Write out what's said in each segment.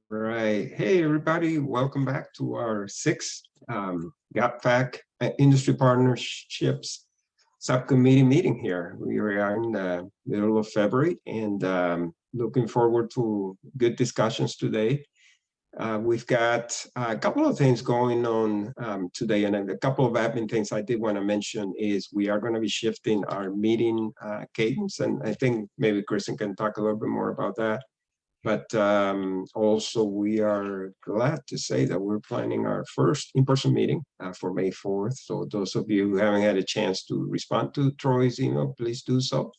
Right. Hey, everybody. Welcome back to our sixth FAC Industry Partnerships Subcommittee meeting here. We are in the middle of February and looking forward to good discussions today. We've got a couple of things going on today, and a couple of admin things I did want to mention is we are going to be shifting our meeting cadence, and I think maybe Kristen can talk a little bit more about that. But also we are glad to say that we're planning our first in-person meeting for May 4th. So those of you who haven't had a chance to respond to Troy's email, please do so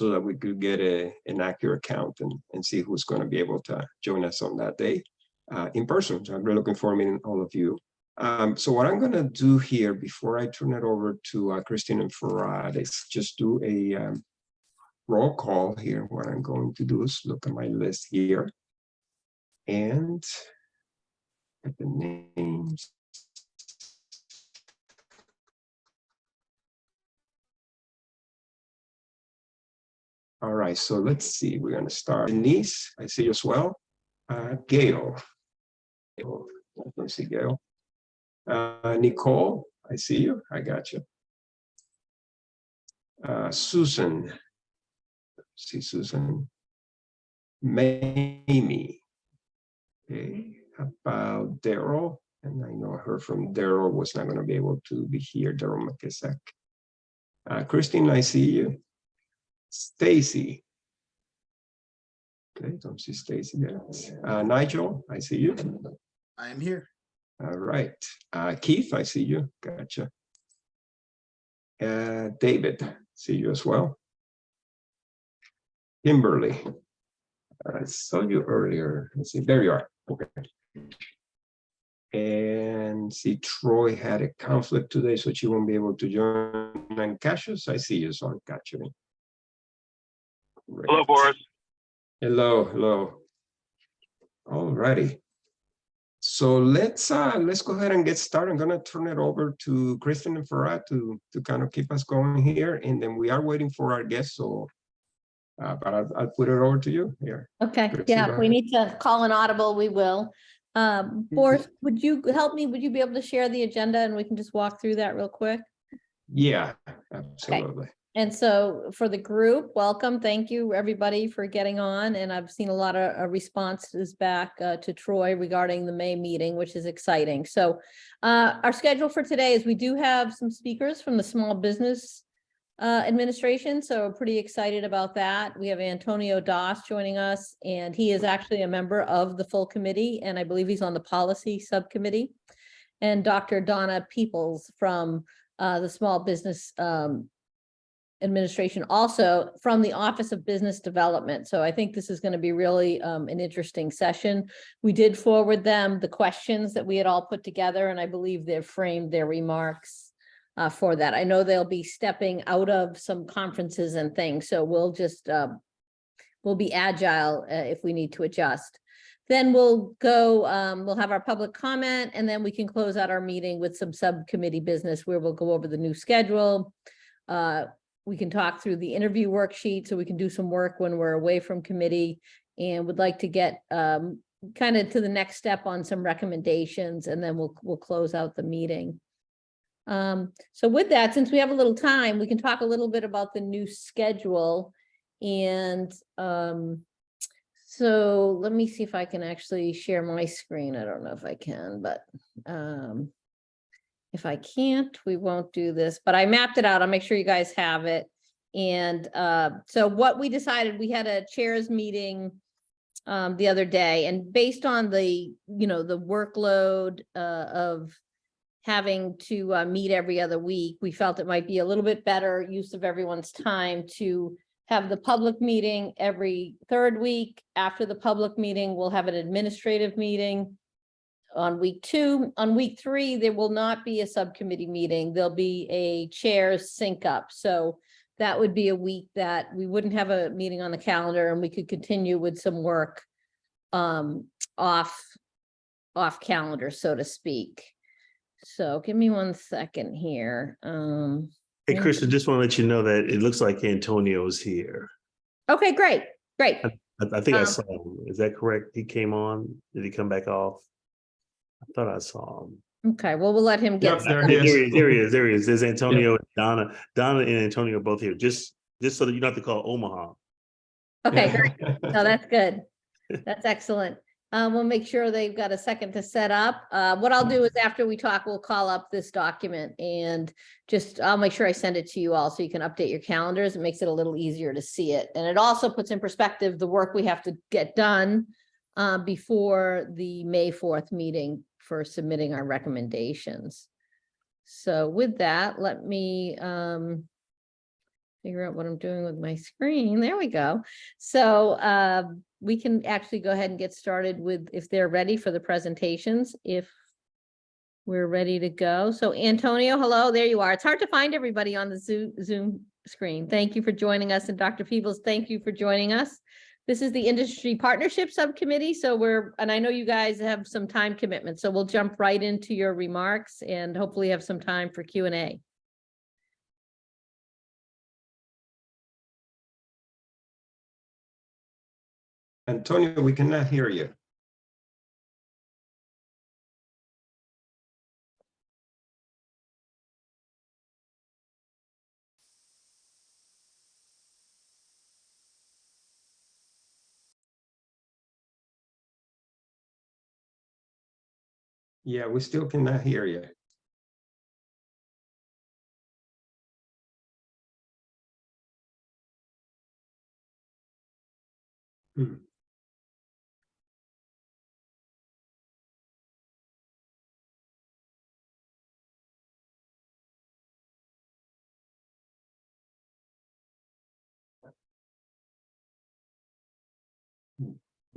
that we could get an accurate count and see who's going to be able to join us on that day in person. So I'm really looking forward to meeting all of you. So what I'm going to do here before I turn it over to Christine and Farad is just do a roll call here. What I'm going to do is look at my list here and get the names. All right, so let's see. We're going to start. Denise, I see you as well. Gail. Let me see, Gail. Nicole, I see you. I got you. Susan. See Susan. Mamie. Okay. How about Daryl? And I know her from Daryl was not going to be able to be here. Daryl McKissick. Christine, I see you. Stacy. Okay, don't see Stacy there. Nigel, I see you. I am here. All right. Keith, I see you. Gotcha. David, see you as well. Kimberly, I saw you earlier. Let's see, there you are. Okay. And see, Troy had a conflict today, so she won't be able to join. And Cassius, I see you, so I got you. Great. Hello, Boris. Hello. All righty. So let's go ahead and get started. I'm gonna turn it over to Kristen and Farad to kind of keep us going here, and then we are waiting for our guests. So. But I'll put it over to you here. Okay, yeah, if we need to call an audible, we will. Boris, would you help me? Would you be able to share the agenda and we can just walk through that real quick? Yeah, absolutely. Okay. And so for the group, welcome. Thank you, everybody, for getting on. And I've seen a lot of responses back to Troy regarding the May meeting, which is exciting. So our schedule for today is we do have some speakers from the Small Business Administration, so we're pretty excited about that. We have Antonio Das joining us, and he is actually a member of the full committee, and I believe he's on the policy subcommittee. And Dr. Donna Peoples from the Small Business Administration, also from the Office of Business Development. So I think this is going to be really an interesting session. We did forward them the questions that we had all put together, and I believe they've framed their remarks for that. I know they'll be stepping out of some conferences and things, so we'll just we'll be agile if we need to adjust. Then we'll go, we'll have our public comment, and then we can close out our meeting with some subcommittee business where we'll go over the new schedule. We can talk through the interview worksheet, so we can do some work when we're away from committee, and would like to get kind of to the next step on some recommendations, and then we'll close out the meeting. So with that, since we have a little time, we can talk a little bit about the new schedule. And so let me see if I can actually share my screen. I don't know if I can, but if I can't, we won't do this, but I mapped it out. I'll make sure you guys have it. And so what we decided, we had a chairs meeting the other day, and based on the, the workload of having to meet every other week, we felt it might be a little bit better use of everyone's time to have the public meeting every third week. After the public meeting, we'll have an administrative meeting on week 2. On week 3, there will not be a subcommittee meeting. There'll be a chairs sync up. So that would be a week that we wouldn't have a meeting on the calendar, and we could continue with some work off calendar, so to speak. So give me 1 second here. Hey, Kristen, just want to let you know that it looks like Antonio's here. Okay, great. I think I Um, saw him. Is that correct? He came on. Did he come back off? I thought I saw him. Okay, well, we'll let him get. Yep, there There he he is. is. There he is. There he is. There's Antonio and Donna. Donna and Antonio are both here. Just so that you don't have to call Omaha. Okay, great. No, that's good. That's excellent. We'll make sure they've got a second to set up. What I'll do is after we talk, we'll call up this document and I'll make sure I send it to you all so you can update your calendars. It makes it a little easier to see it. And it also puts in perspective the work we have to get done before the May 4th meeting for submitting our recommendations. So with that, let me figure out what I'm doing with my screen. There we go. So we can actually go ahead and get started with, if they're ready for the presentations, if we're ready to go. So Antonio, hello, there you are. It's hard to find everybody on the Zoom screen. Thank you for joining us. And Dr. Peebles, thank you for joining us. This is the Industry Partnerships Subcommittee. So and I know you guys have some time commitment, so we'll jump right into your remarks and hopefully have some time for Q&A. Antonio, we cannot hear you. Yeah, we still cannot hear you. Hmm.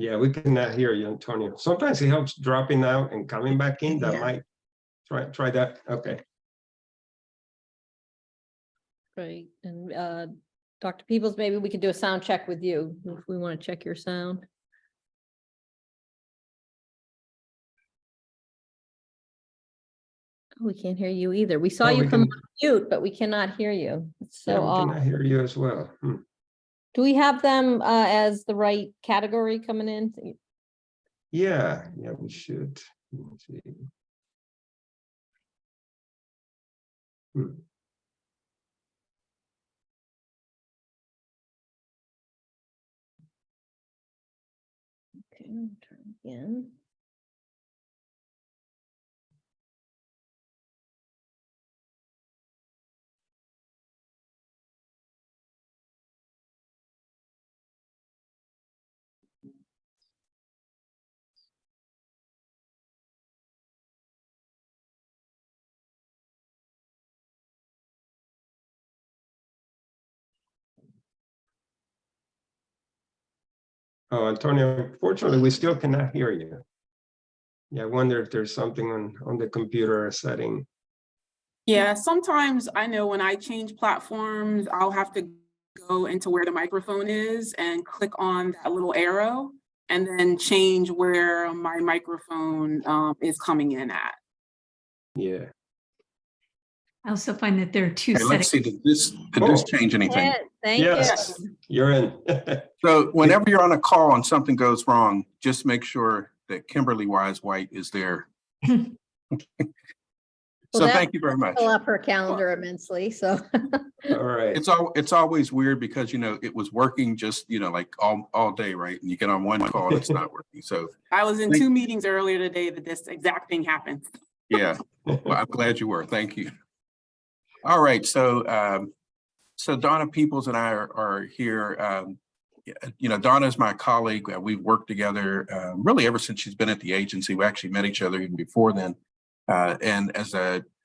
Yeah, we cannot hear you, Antonio. Sometimes it helps dropping out and coming back in. That might try that. Okay. Great. And Dr. Peebles, maybe we could do a sound check with you if we want to check your sound. Oh, we can't hear you either. We saw you come on mute, but we cannot hear you. It's so Yeah, we odd. cannot hear you as well. Do we have them as the right category coming in? Yeah, we should. Let's see. Okay, I'll try again. Oh, Antonio, unfortunately, we still cannot hear you. Yeah, I wonder if there's something on the computer setting. Yeah, sometimes I know when I change platforms, I'll have to go into where the microphone is and click on that little arrow and then change where my microphone is coming in at. Yeah. I also find that there are two Hey, let's see, did this change anything? Yeah, thank Yes, you. you're in. So whenever you're on a call and something goes wrong, just make sure that Kimberly Wise White is there. So Well, thank you very much. Fill up her calendar immensely, so. All right. It's always weird because, it was working just, like all day, right? And you get on one call and it's not working. So I was in 2 meetings earlier today that this exact thing happened. yeah, well, I'm glad you were. Thank you. All right, so Donna Peebles and I are here. Donna is my colleague. We've worked together really ever since she's been at the agency. We actually met each other even before then. And as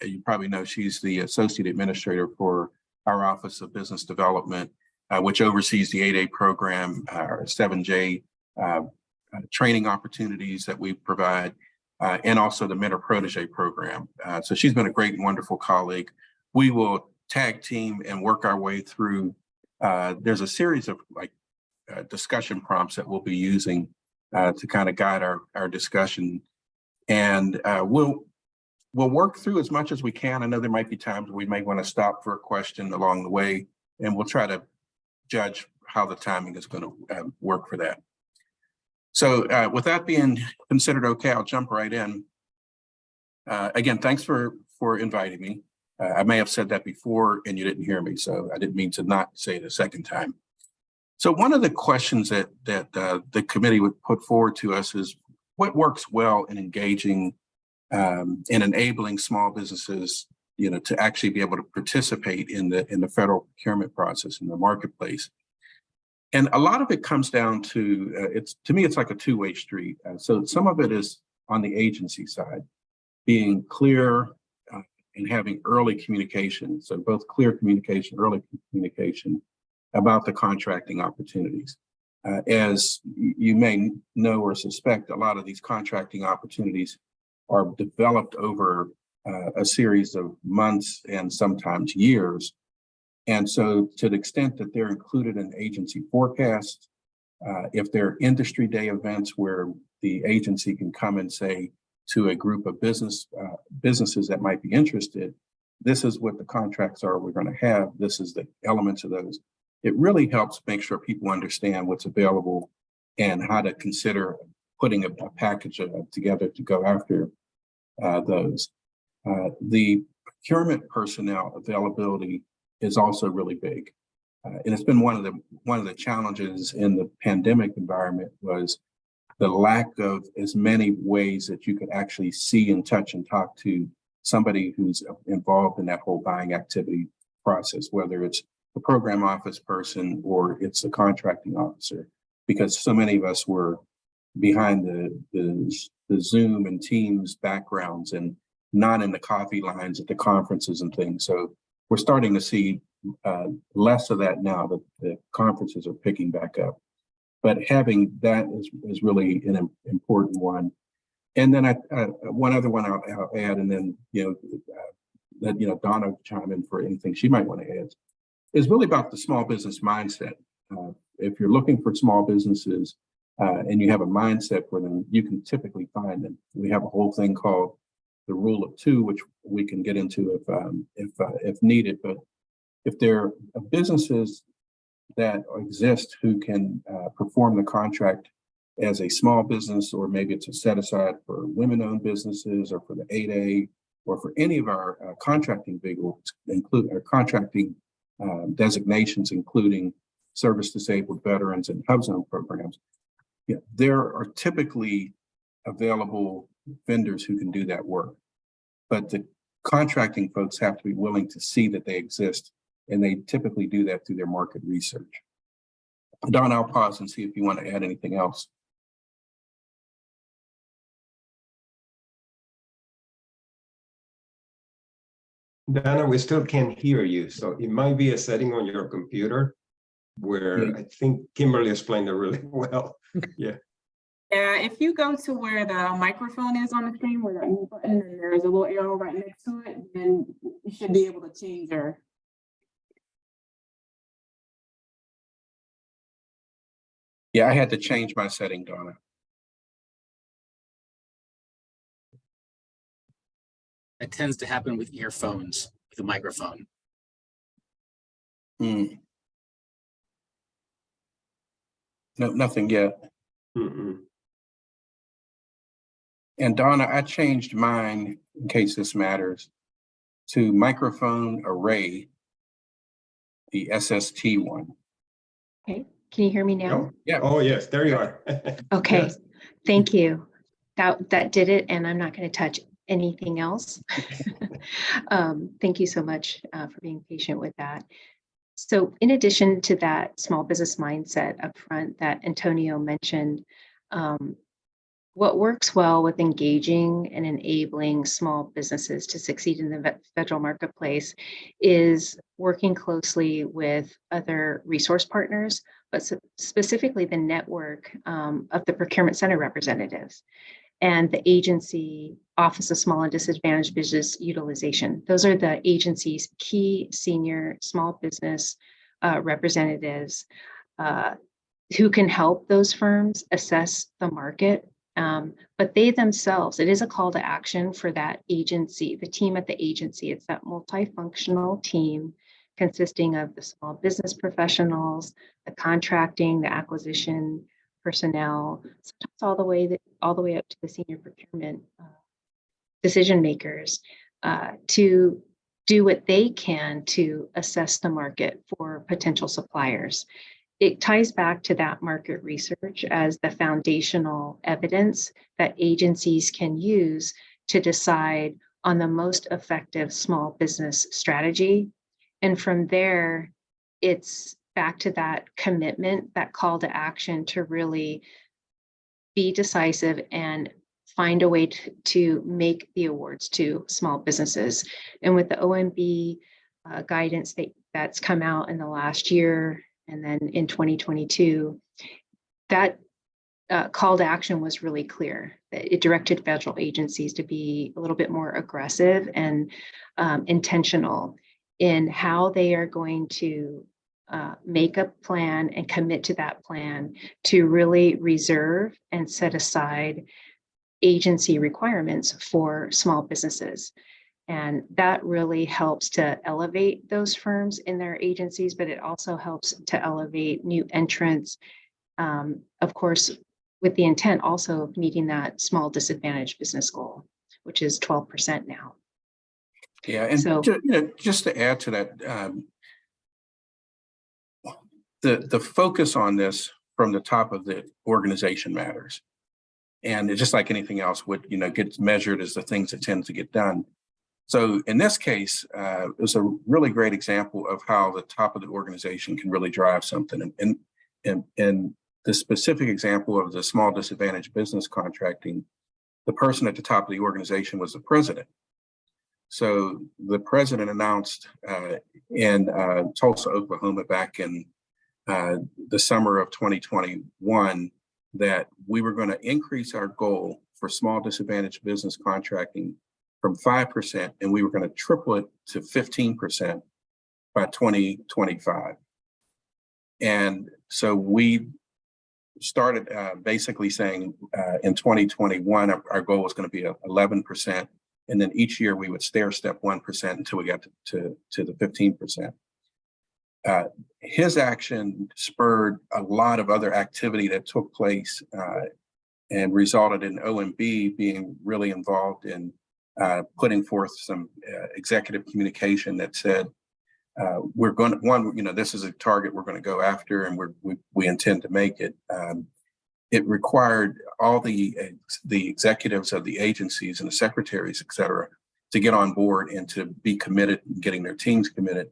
you probably know, she's the associate administrator for our Office of Business Development, which oversees the 8A program, our 7J training opportunities that we provide, and also the Mentor Protege program. So she's been a great and wonderful colleague. We will tag team and work our way through. There's a series of discussion prompts that we'll be using to kind of guide our discussion. And we'll work through as much as we can. I know there might be times we may want to stop for a question along the way, and we'll try to judge how the timing is going to work for that. So with that being considered okay, I'll jump right in. Again, thanks for inviting me. I may have said that before and you didn't hear me, so I didn't mean to not say it a second time. So one of the questions that the committee would put forward to us is what works well in engaging and enabling small businesses, to actually be able to participate in the federal procurement process in the marketplace. And a lot of it comes down to, to me, it's like a two-way street. So some of it is on the agency side, being clear and having early communication. So both clear communication, early communication about the contracting opportunities. As you may know or suspect, a lot of these contracting opportunities are developed over a series of months and sometimes years. And so to the extent that they're included in agency forecasts, if there are industry day events where the agency can come and say to a group of businesses that might be interested, this is what the contracts are we're going to have, this is the elements of those. It really helps make sure people understand what's available and how to consider putting a package together to go after those. The procurement personnel availability is also really big. And it's been one of the challenges in the pandemic environment was the lack of as many ways that you could actually see and touch and talk to somebody who's involved in that whole buying activity process, whether it's the program office person or it's a contracting officer, because so many of us were behind the Zoom and Teams backgrounds and not in the coffee lines at the conferences and things. So we're starting to see less of that now that the conferences are picking back up. But having that is really an important one. And then one other one I'll add, and then let Donna chime in for anything she might want to add, is really about the small business mindset. If you're looking for small businesses and you have a mindset for them, you can typically find them. We have a whole thing called the rule of two, which we can get into if needed. But if there are businesses that exist who can perform the contract as a small business, or maybe it's a set aside for women-owned businesses or for the 8A or for any of our contracting vehicles, include our contracting designations, including service disabled veterans and hub zone programs. There are typically available vendors who can do that work, but the contracting folks have to be willing to see that they exist, and they typically do that through their market research. Don, I'll pause and see if you want to add anything else. Dana, we still can't hear you, so it might be a setting on your computer where I think Kimberly explained it really well. Yeah. Yeah, if you go to where the microphone is on the screen, where that mute button, and there's a little arrow right next to it, then you should be able to change your. Yeah, I had to change my setting, Donna. That tends to happen with earphones, with a microphone. No, nothing yet. Mm-mm. And Donna, I changed mine, in case this matters, to microphone array, the SST one. Okay, can you hear me now? Oh, yeah. Oh, yes, there you are. Okay, Yes. thank you. That did it, and I'm not going to touch anything else. Thank you so much for being patient with that. So in addition to that small business mindset up front that Antonio mentioned, what works well with engaging and enabling small businesses to succeed in the federal marketplace is working closely with other resource partners, but specifically the network of the procurement center representatives and the agency Office of Small and Disadvantaged Business Utilization. Those are the agency's key senior small business representatives who can help those firms assess the market. But they themselves, it is a call to action for that agency, the team at the agency. It's that multifunctional team consisting of the small business professionals, the contracting, the acquisition personnel, sometimes all the way up to the senior procurement decision makers, to do what they can to assess the market for potential suppliers. It ties back to that market research as the foundational evidence that agencies can use to decide on the most effective small business strategy. And from there, it's back to that commitment, that call to action to really be decisive and find a way to make the awards to small businesses. And with the OMB guidance that's come out in the last year, and then in 2022, that call to action was really clear. It directed federal agencies to be a little bit more aggressive and intentional in how they are going to make a plan and commit to that plan to really reserve and set aside agency requirements for small businesses. And that really helps to elevate those firms in their agencies, but it also helps to elevate new entrants, of course, with the intent also of meeting that small disadvantaged business goal, which is 12% now. Yeah, and So, just to add to that, the focus on this from the top of the organization matters. And it's just like anything else, what gets measured is the things that tend to get done. So in this case, it was a really great example of how the top of the organization can really drive something. And the specific example of the small disadvantaged business contracting, the person at the top of the organization was the president. So the president announced in Tulsa, Oklahoma, back in the summer of 2021, that we were going to increase our goal for small disadvantaged business contracting from 5%, and we were going to triple it to 15% by 2025. And so we started basically saying in 2021, our goal was going to be 11%. And then each year we would stair step 1% until we got to the 15%. His action spurred a lot of other activity that took place and resulted in OMB being really involved in putting forth some executive communication that said, we're going to, this is a target we're going to go after, and we intend to make it. It required all the executives of the agencies and the secretaries, et cetera, to get on board and to be committed, getting their teams committed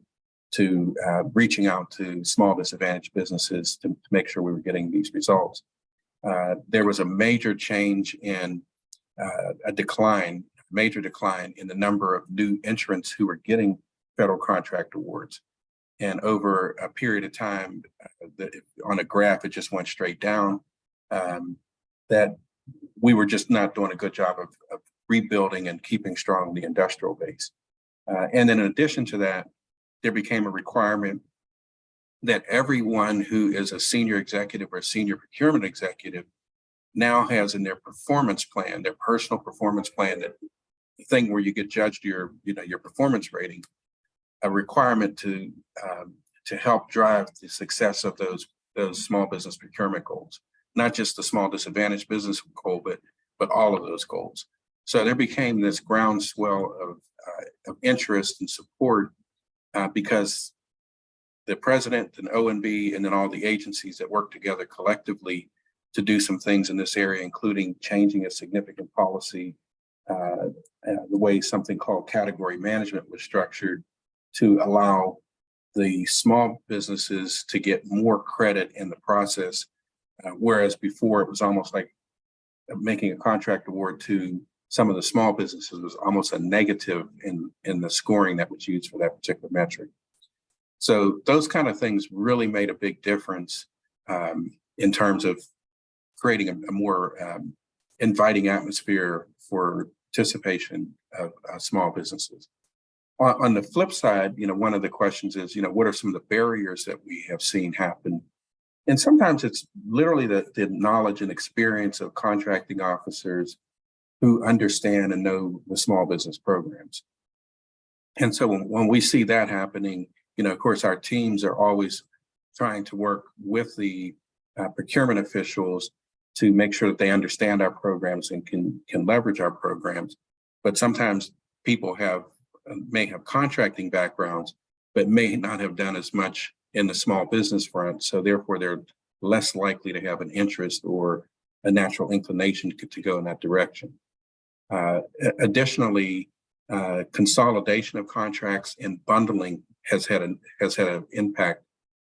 to reaching out to small disadvantaged businesses to make sure we were getting these results. There was a major change in major decline in the number of new entrants who were getting federal contract awards. And over a period of time, on a graph, it just went straight down, that we were just not doing a good job of rebuilding and keeping strong the industrial base. And then in addition to that, there became a requirement that everyone who is a senior executive or senior procurement executive now has in their performance plan, their personal performance plan, that the thing where you get judged your performance rating, a requirement to help drive the success of those small business procurement goals, not just the small disadvantaged business goal, but all of those goals. So there became this groundswell of interest and support because the president and OMB and then all the agencies that work together collectively to do some things in this area, including changing a significant policy, the way something called category management was structured to allow the small businesses to get more credit in the process, whereas before it was almost like making a contract award to some of the small businesses was almost a negative in the scoring that was used for that particular metric. So those kind of things really made a big difference in terms of creating a more inviting atmosphere for participation of small businesses. On the flip side, one of the questions is, what are some of the barriers that we have seen happen? And sometimes it's literally the knowledge and experience of contracting officers who understand and know the small business programs. And so when we see that happening, of course, our teams are always trying to work with the procurement officials to make sure that they understand our programs and can leverage our programs. But sometimes people may have contracting backgrounds, but may not have done as much in the small business front. So therefore, they're less likely to have an interest or a natural inclination to go in that direction. Additionally, consolidation of contracts and bundling has had an impact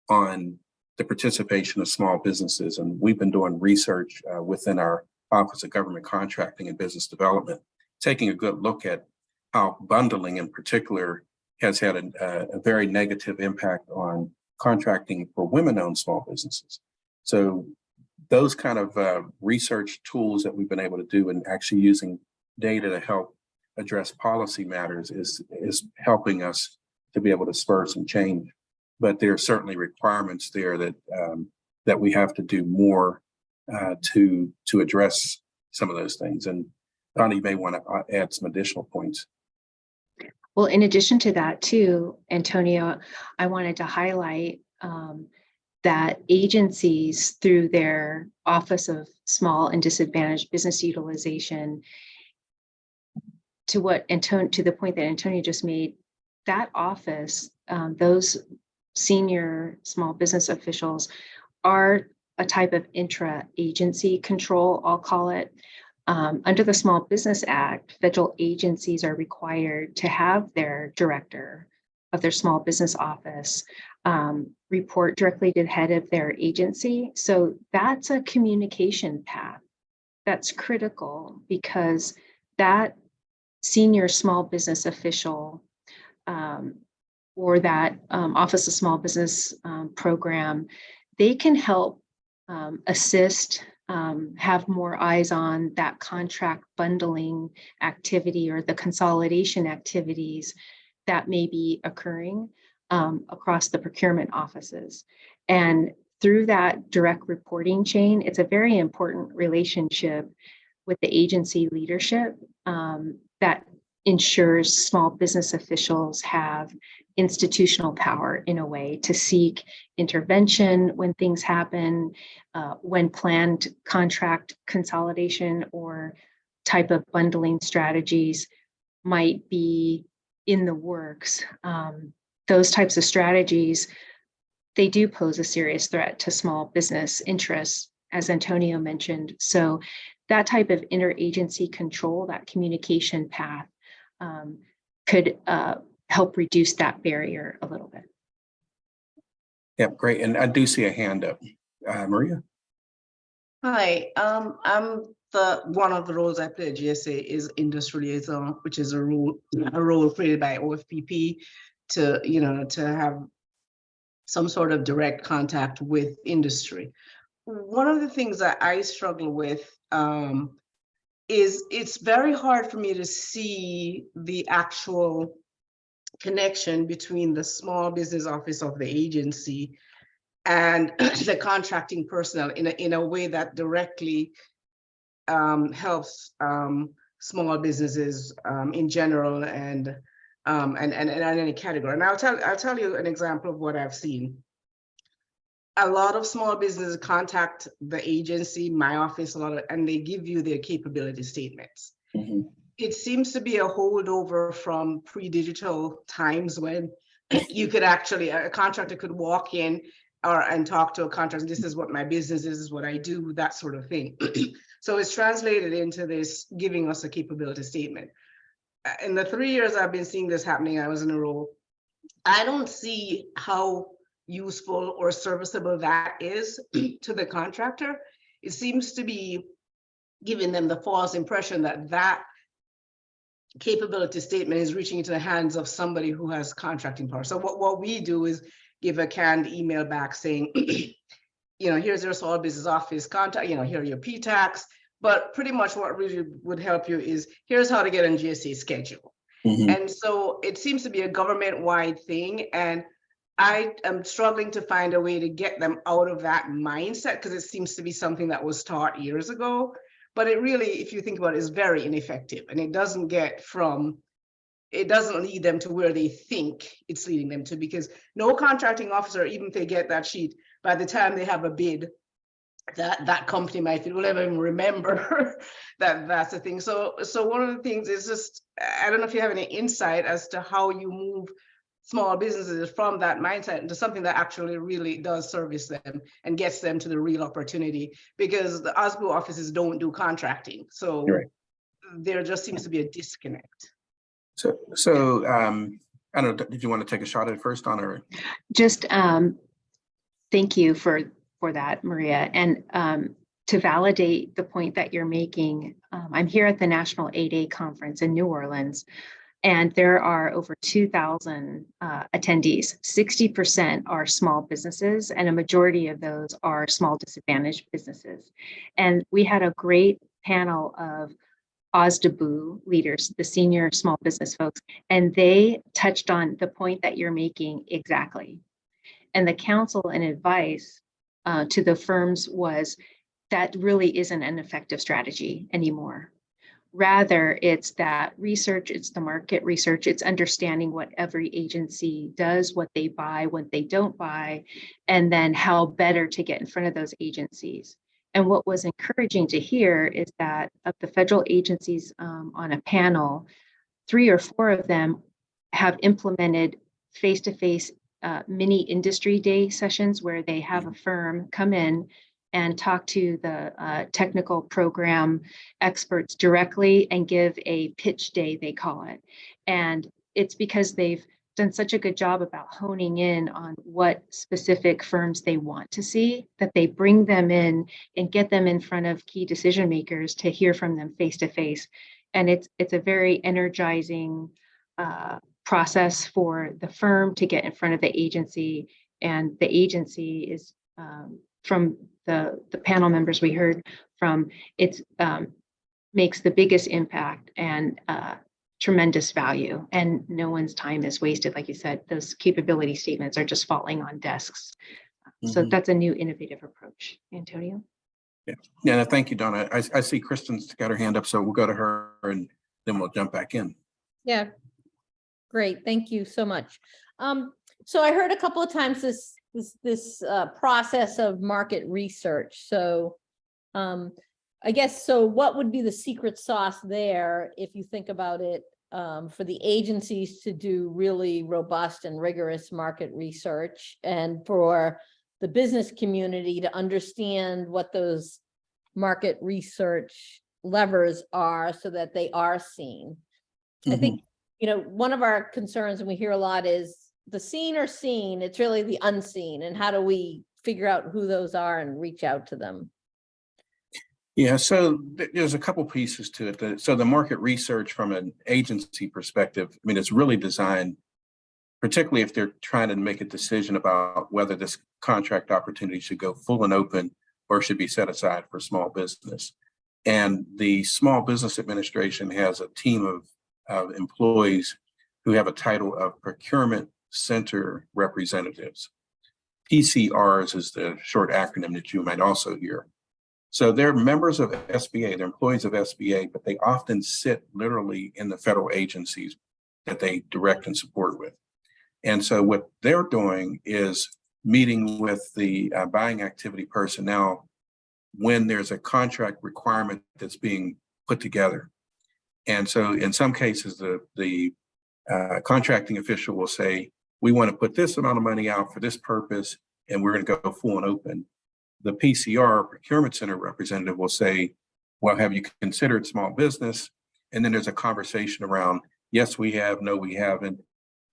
on the participation of small businesses. And we've been doing research within our Office of Government Contracting and Business Development, taking a good look at how bundling in particular has had a very negative impact on contracting for women-owned small businesses. So those kind of research tools that we've been able to do and actually using data to help address policy matters is helping us to be able to spur some change. But there are certainly requirements there that we have to do more to address some of those things. And Donna, you may want to add some additional points. Well, in addition to that too, Antonio, I wanted to highlight that agencies through their Office of Small and Disadvantaged Business Utilization, to the point that Antonio just made, that office, those senior small business officials are a type of intra-agency control, I'll call it. Under the Small Business Act, federal agencies are required to have their director of their small business office report directly to the head of their agency. So that's a communication path that's critical, because that senior small business official or that Office of Small Business program, they can help assist, have more eyes on that contract bundling activity or the consolidation activities that may be occurring across the procurement offices. And through that direct reporting chain, it's a very important relationship with the agency leadership that ensures small business officials have institutional power in a way to seek intervention when things happen, when planned contract consolidation or type of bundling strategies might be in the works. Those types of strategies, they do pose a serious threat to small business interests, as Antonio mentioned. So that type of interagency control, that communication path, could help reduce that barrier a little bit. Yeah, great. And I do see a hand up. Maria? Hi, I'm one of the roles I play at GSA is industry liaison, which is a role created by OFPP to have some sort of direct contact with industry. One of the things that I struggle with is it's very hard for me to see the actual connection between the small business office of the agency and the contracting personnel in a way that directly helps small businesses in general and any category. And I'll tell you an example of what I've seen. A lot of small businesses contact the agency, my office, and they give you their capability statements. Mm-hmm. It seems to be a holdover from pre-digital times when you could actually, a contractor could walk in and talk to a contractor, this is what my business is, this is what I do, that sort of thing. So it's translated into this giving us a capability statement. In the 3 years I've been seeing this happening, I was in a role, I don't see how useful or serviceable that is to the contractor. It seems to be giving them the false impression that that capability statement is reaching into the hands of somebody who has contracting power. So what we do is give a canned email back saying, here's your small business office contact, here are your PTACs, but pretty much what really would help you is here's how to get on GSA schedule. Mm-hmm. And so it seems to be a government-wide thing. And I am struggling to find a way to get them out of that mindset because it seems to be something that was taught years ago. But it really, if you think about it, is very ineffective, and it doesn't get from it doesn't lead them to where they think it's leading them to, because no contracting officer, even if they get that sheet, by the time they have a bid, that company might will never even remember that that's the thing. So one of the things is just, I don't know if you have any insight as to how you move small businesses from that mindset into something that actually really does service them and gets them to the real opportunity, because the OSBU offices don't do contracting. So Right. there just seems to be a disconnect. So I don't know, did you want to take a shot at it first, Donna? Or? Just thank you for that, Maria. And to validate the point that you're making, I'm here at the National 8A Conference in New Orleans, and there are over 2,000 attendees. 60% are small businesses, and a majority of those are small disadvantaged businesses. And we had a great panel of OSDBU leaders, the senior small business folks, and they touched on the point that you're making exactly. And the counsel and advice to the firms was that really isn't an effective strategy anymore. Rather, it's that research, it's the market research, it's understanding what every agency does, what they buy, what they don't buy, and then how better to get in front of those agencies. And what was encouraging to hear is that of the federal agencies on a panel, 3 or 4 of them have implemented face-to-face mini industry day sessions where they have a firm come in and talk to the technical program experts directly and give a pitch day, they call it. And it's because they've done such a good job about honing in on what specific firms they want to see, that they bring them in and get them in front of key decision makers to hear from them face to face. And it's a very energizing process for the firm to get in front of the agency, and the agency is from the panel members we heard from, it's makes the biggest impact and tremendous value, and no one's time is wasted. Like you said, those capability statements are just falling on desks. So that's a new innovative approach. Antonio? Yeah, thank you, Donna. I see Kristen's got her hand up, so we'll go to her and then we'll jump back in. Yeah, great. Thank you so much. So I heard a couple of times this process of market research. So I guess, so what would be the secret sauce there, if you think about it, for the agencies to do really robust and rigorous market research, and for the business community to understand what those market research levers are so that they are seen? I think, one of our concerns, and we hear a lot, is the seen or seen. It's really the unseen, and how do we figure out who those are and reach out to them? Yeah, so there's a couple pieces to it. So the market research from an agency perspective, I mean, it's really designed, particularly if they're trying to make a decision about whether this contract opportunity should go full and open or should be set aside for small business. And the Small Business Administration has a team of employees who have a title of Procurement Center Representatives. PCRs is the short acronym that you might also hear. So they're members of SBA, they're employees of SBA, but they often sit literally in the federal agencies that they direct and support with. And so what they're doing is meeting with the buying activity personnel when there's a contract requirement that's being put together. And so in some cases, the contracting official will say, we want to put this amount of money out for this purpose, and we're going to go full and open. The PCR, Procurement Center representative, will say, well, have you considered small business? And then there's a conversation around, yes, we have, no, we haven't.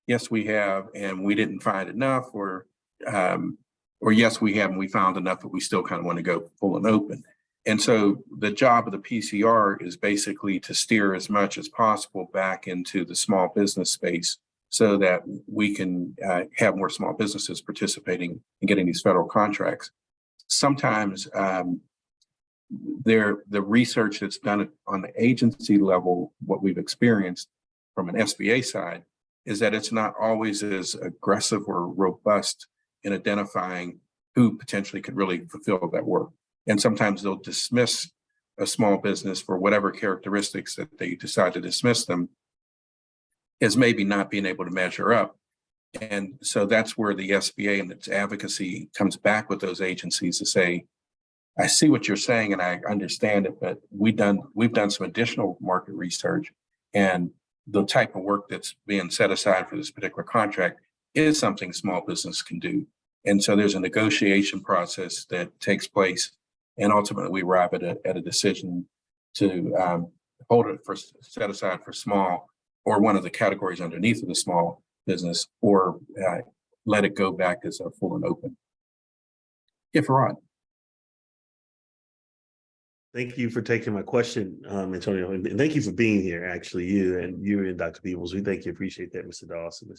Yes, we have, and we didn't find enough, or yes, we have, and we found enough, but we still kind of want to go full and open. And so the job of the PCR is basically to steer as much as possible back into the small business space so that we can have more small businesses participating in getting these federal contracts. Sometimes the research that's done on the agency level, what we've experienced from an SBA side, is that it's not always as aggressive or robust in identifying who potentially could really fulfill that work. And sometimes they'll dismiss a small business for whatever characteristics that they decide to dismiss them. as maybe not being able to measure up. And so that's where the SBA and its advocacy comes back with those agencies to say, I see what you're saying and I understand it, but we've done some additional market research, and the type of work that's being set aside for this particular contract is something small business can do. And so there's a negotiation process that takes place, and ultimately we arrive at a decision to hold it for set aside for small, or one of the categories underneath of the small business, or let it go back as a full and open. If Rod. Thank you for taking my question, Antonio, and thank you for being here. Actually, you and Dr. Peebles, we thank you. Appreciate that, Mr. Dawson.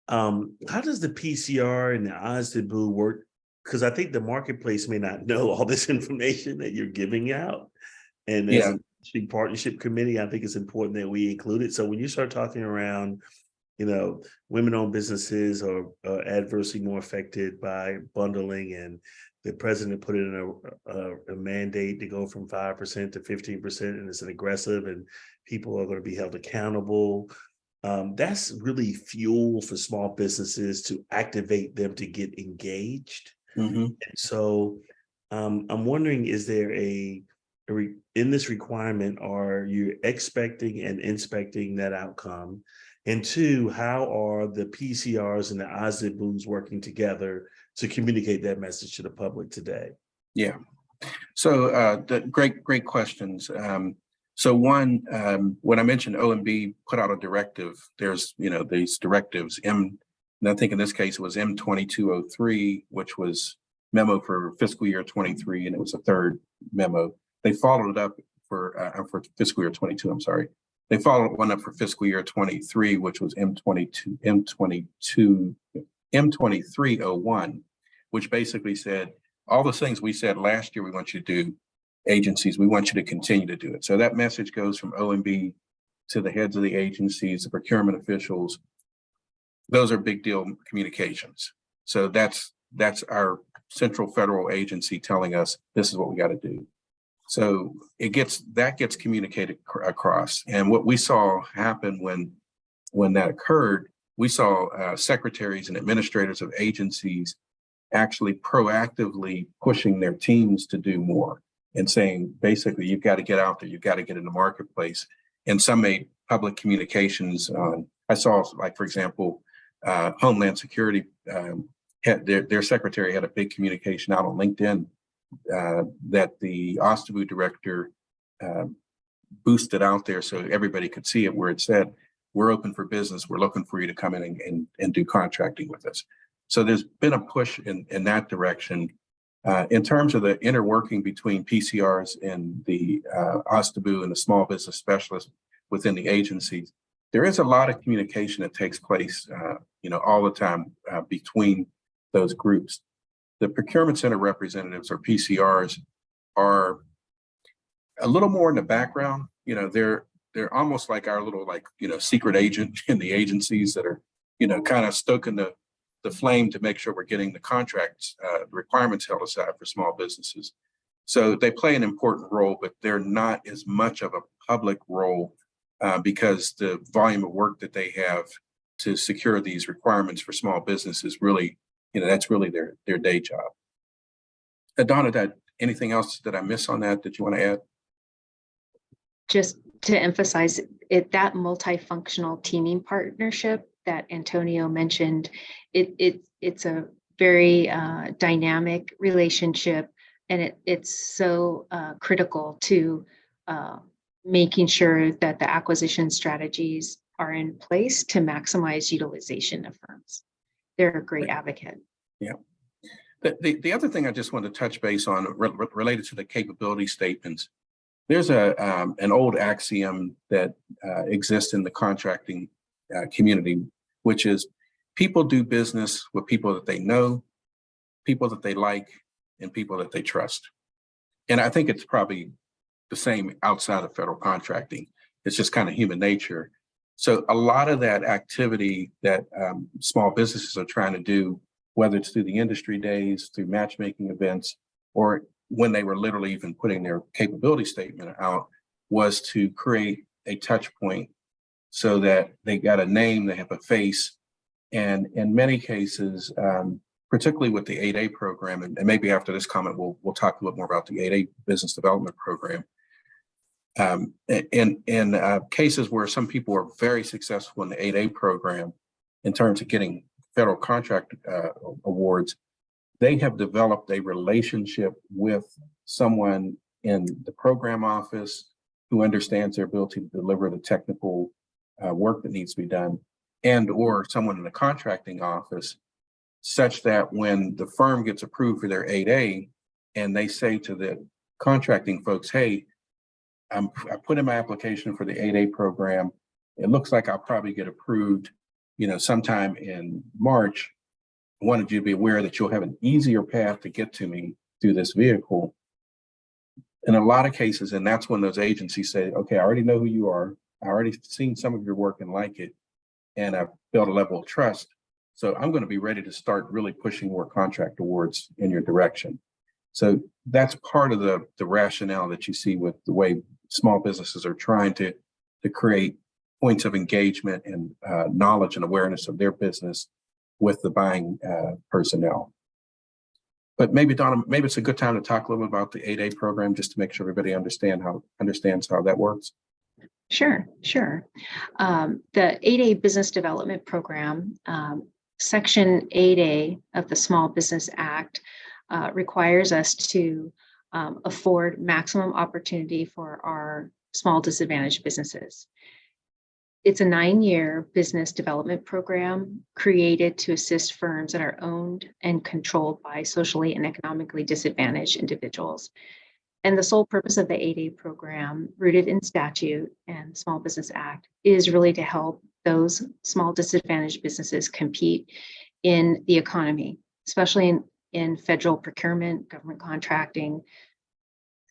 How does the PCR and the OSDBU work? Because I think the marketplace may not know all this information that you're giving out. And as an industry partnership committee, I think it's important that we include it. So when you start talking around, women-owned businesses are adversely more affected by bundling, and the president put in a mandate to go from 5% to 15%, and it's an aggressive, and people are going to be held accountable. That's really fuel for small businesses to activate them to get engaged. Mm-hmm. And so I'm wondering, is there in this requirement, are you expecting and inspecting that outcome? And two, how are the PCRs and the OSDBUs working together to communicate that message to the public today? Yeah. So great questions. So one, when I mentioned OMB put out a directive, there's, these directives, and I think in this case it was M2203, which was memo for fiscal year 23, and it was a third memo. They followed it up for fiscal year 22, I'm sorry. They followed one up for fiscal year 23, which was M2301, which basically said, all the things we said last year we want you to do, agencies, we want you to continue to do it. So that message goes from OMB to the heads of the agencies, the procurement officials. Those are big deal communications. So that's our central federal agency telling us this is what we got to do. So that gets communicated across. And what we saw happen when that occurred, we saw secretaries and administrators of agencies actually proactively pushing their teams to do more and saying, basically, you've got to get out there, you've got to get in the marketplace. And some made public communications. I saw, like, for example, Homeland Security, their secretary had a big communication out on LinkedIn that the OSDBU director boosted out there so everybody could see it, where it said, we're open for business, we're looking for you to come in and do contracting with us. So there's been a push in that direction. In terms of the inner working between PCRs and the OSDBU and the small business specialists within the agencies, there is a lot of communication that takes place all the time between those groups. The procurement center representatives, or PCRs, are a little more in the background. They're almost like our little, secret agent in the agencies that are, kind of stoking the flame to make sure we're getting the contracts, requirements held aside for small businesses. So they play an important role, but they're not as much of a public role because the volume of work that they have to secure these requirements for small businesses really, that's really their day job. Donna, anything else that I miss on that you want to add? Just to emphasize it, that multifunctional teaming partnership that Antonio mentioned, it's a very dynamic relationship, and it's so critical to making sure that the acquisition strategies are in place to maximize utilization of firms. They're a great advocate. Yeah. The other thing I just want to touch base on related to the capability statements, there's an old axiom that exists in the contracting community, which is people do business with people that they know, people that they like, and people that they trust. And I think it's probably the same outside of federal contracting. It's just kind of human nature. So a lot of that activity that small businesses are trying to do, whether it's through the industry days, through matchmaking events, or when they were literally even putting their capability statement out, was to create a touch point so that they got a name, they have a face. And in many cases, particularly with the 8A program, and maybe after this comment, we'll talk a little more about the 8A business development program. In cases where some people are very successful in the 8A program in terms of getting federal contract awards, they have developed a relationship with someone in the program office who understands their ability to deliver the technical work that needs to be done, and or someone in the contracting office, such that when the firm gets approved for their 8A and they say to the contracting folks, hey, I put in my application for the 8A program. It looks like I'll probably get approved, sometime in March. I wanted you to be aware that you'll have an easier path to get to me through this vehicle. In a lot of cases, and that's when those agencies say, okay, I already know who you are. I already seen some of your work and like it, and I've built a level of trust. So I'm going to be ready to start really pushing more contract awards in your direction. So that's part of the rationale that you see with the way small businesses are trying to create points of engagement and knowledge and awareness of their business with the buying personnel. But maybe, Donna, maybe it's a good time to talk a little bit about the 8A program, just to make sure everybody understands how that works. Sure. The 8A Business Development Program, Section 8A of the Small Business Act requires us to afford maximum opportunity for our small disadvantaged businesses. It's a 9-year business development program created to assist firms that are owned and controlled by socially and economically disadvantaged individuals. And the sole purpose of the 8A program, rooted in statute and Small Business Act, is really to help those small disadvantaged businesses compete in the economy, especially in federal procurement, government contracting,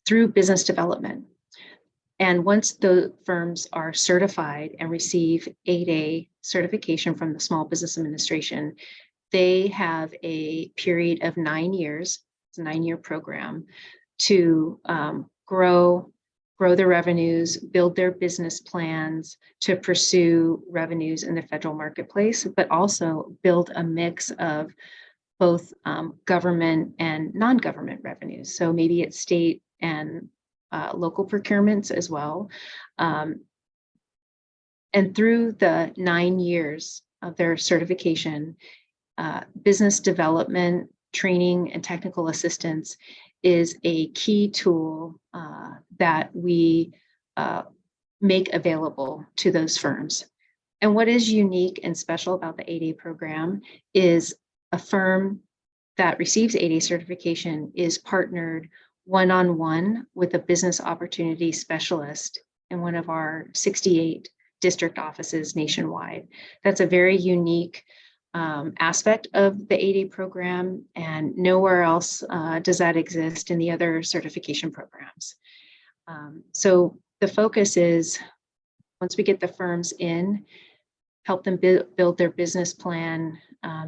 through business development. And once the firms are certified and receive 8A certification from the Small Business Administration, they have a period of 9 years, it's a 9-year program, to grow their revenues, build their business plans, to pursue revenues in the federal marketplace, but also build a mix of both government and non-government revenues. So maybe it's state and local procurements as well. And through the 9 years of their certification, business development, training, and technical assistance is a key tool that we make available to those firms. And what is unique and special about the 8A program is a firm that receives 8A certification is partnered one-on-one with a business opportunity specialist in one of our 68 district offices nationwide. That's a very unique aspect of the 8A program, and nowhere else does that exist in the other certification programs. So the focus is, once we get the firms in, help them build their business plan,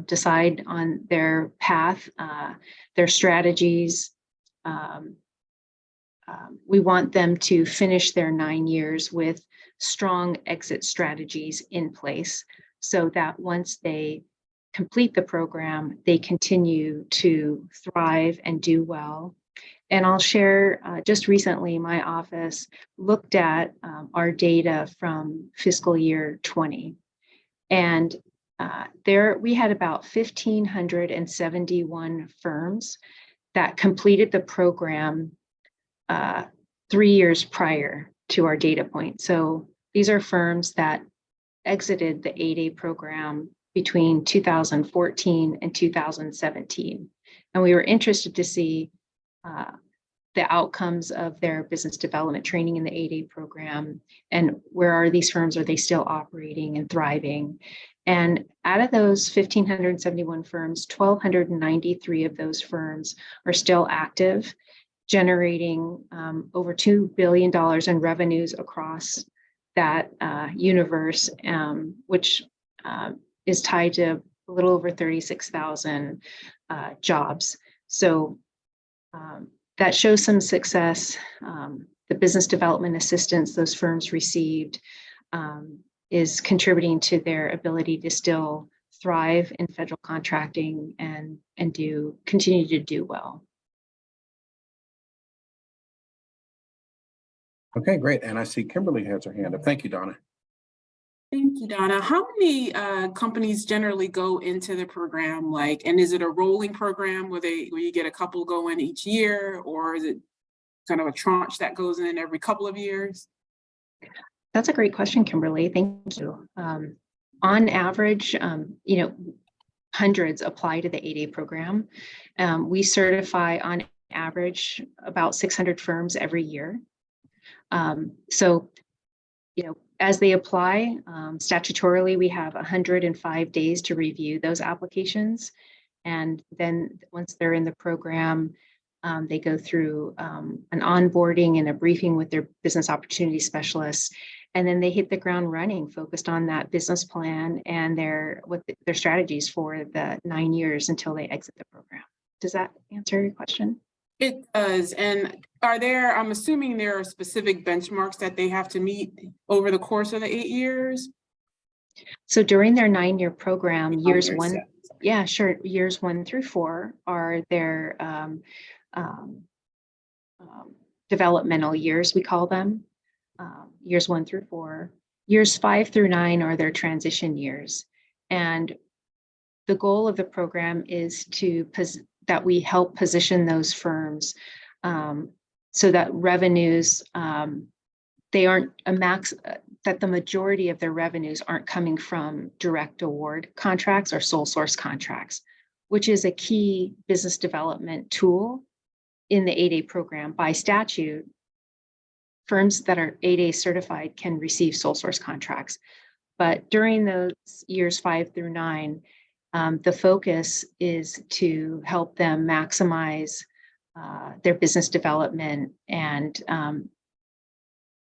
decide on their path, their strategies. We want them to finish their 9 years with strong exit strategies in place, so that once they complete the program, they continue to thrive and do well. And I'll share, just recently, my office looked at our data from fiscal year 20. And there we had about 1,571 firms that completed the program 3 years prior to our data point. So these are firms that exited the 8A program between 2014 and 2017. And we were interested to see the outcomes of their business development training in the 8A program, and where are these firms, are they still operating and thriving? And out of those 1,571 firms, 1,293 of those firms are still active, generating over $2 billion in revenues across that universe, which is tied to a little over 36,000 jobs. So that shows some success. The business development assistance those firms received is contributing to their ability to still thrive in federal contracting and continue to do well. Okay, great. And I see Kimberly has her hand up. Thank you, Donna. Thank you, Donna. How many companies generally go into the program? Like, and is it a rolling program where you get a couple going each year, or is it kind of a tranche that goes in every couple of years? That's a great question, Kimberly. Thank you. On average, hundreds apply to the 8A program. We certify on average about 600 firms every year. As they apply, statutorily, we have 105 days to review those applications. And then once they're in the program, they go through an onboarding and a briefing with their business opportunity specialists. And then they hit the ground running, focused on that business plan and their strategies for the 9 years until they exit the program. Does that answer your question? It does. And I'm assuming there are specific benchmarks that they have to meet over the course of the 8 years? So during their 9-year program, years 1 through 4 are their developmental years, we call them, years 1 through 4. Years 5 through 9 are their transition years. And the goal of the program is that we help position those firms so that revenues, they aren't that the majority of their revenues aren't coming from direct award contracts or sole source contracts, which is a key business development tool in the 8A program. By statute, firms that are 8A certified can receive sole source contracts. But during those years 5 through 9, the focus is to help them maximize their business development and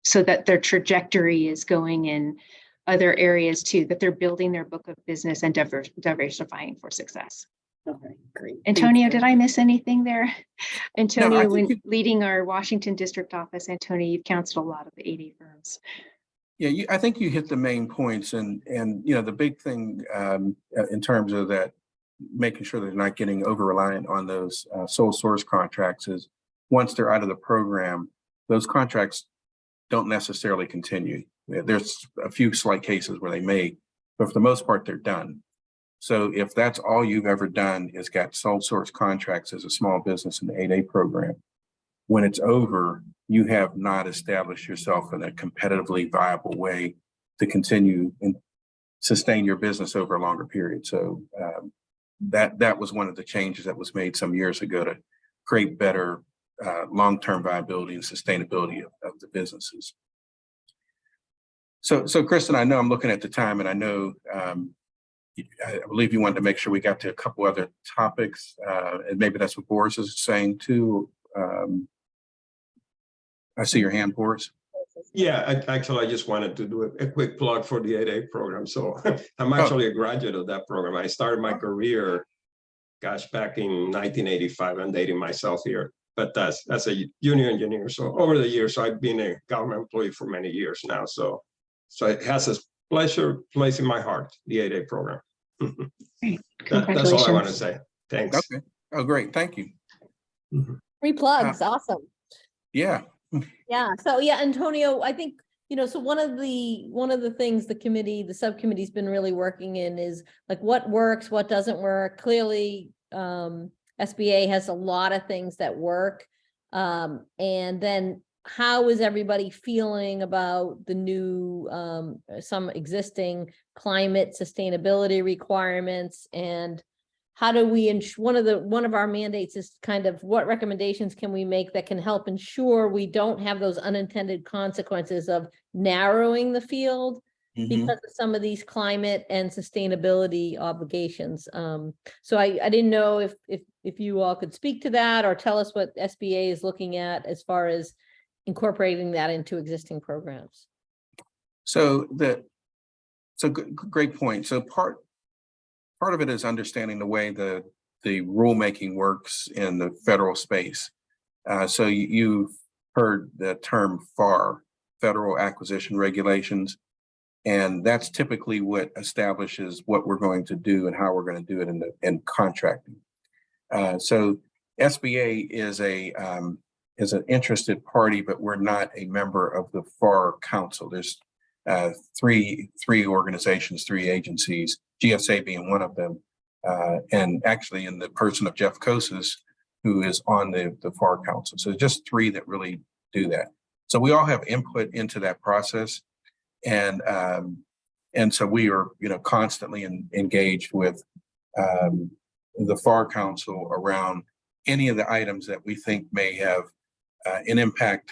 so that their trajectory is going in other areas too, that they're building their book of business and diversifying for success. Okay, great. Antonio, did I miss anything there? Antonio, No, when leading our Washington district office, Antonio, you've counseled a lot of the 8A firms. Yeah, I think you hit the main points, and the big thing in terms of that, making sure they're not getting over reliant on those sole source contracts is once they're out of the program, those contracts don't necessarily continue. There's a few slight cases where they may, but for the most part, they're done. So if that's all you've ever done is got sole source contracts as a small business in the 8A program, when it's over, you have not established yourself in a competitively viable way to continue and sustain your business over a longer period. So that was one of the changes that was made some years ago to create better long-term viability and sustainability of the businesses. So Kristen, I know I'm looking at the time, and I know I believe you wanted to make sure we got to a couple other topics, and maybe that's what Boris is saying too. I see your hand, Boris. Yeah, actually, I just wanted to do a quick plug for the 8A program. So I'm actually a graduate of that program. I started my career, gosh, back in 1985. I'm dating myself here, but that's a junior engineer. So over the years, I've been a government employee for many years now. So it has a special place in my heart, the 8A program. That's all I want to say. Thanks. Okay. Oh, great. Thank you. Free plugs, awesome. Yeah. Yeah. So yeah, Antonio, I think, so one of the things the subcommittee's been really working in is like what works, what doesn't work. Clearly, SBA has a lot of things that work. And then how is everybody feeling about the new, some existing climate sustainability requirements, and how do we one of our mandates is kind of what recommendations can we make that can help ensure we don't have those unintended consequences of narrowing the field because of some of these climate and sustainability obligations. So I didn't know if you all could speak to that or tell us what SBA is looking at as far as incorporating that into existing programs. So great point. So part of it is understanding the way the rulemaking works in the federal space. So you've heard the term FAR, Federal Acquisition Regulations, And that's typically what establishes what we're going to do and how we're going to do it in contracting. So SBA is an interested party, but we're not a member of the FAR Council. There's three organizations, three agencies, GSA being one of them, and actually in the person of Jeff Kosis, who is on the FAR Council. So just three that really do that. So we all have input into that process, and so we are, constantly engaged with the FAR Council around any of the items that we think may have an impact,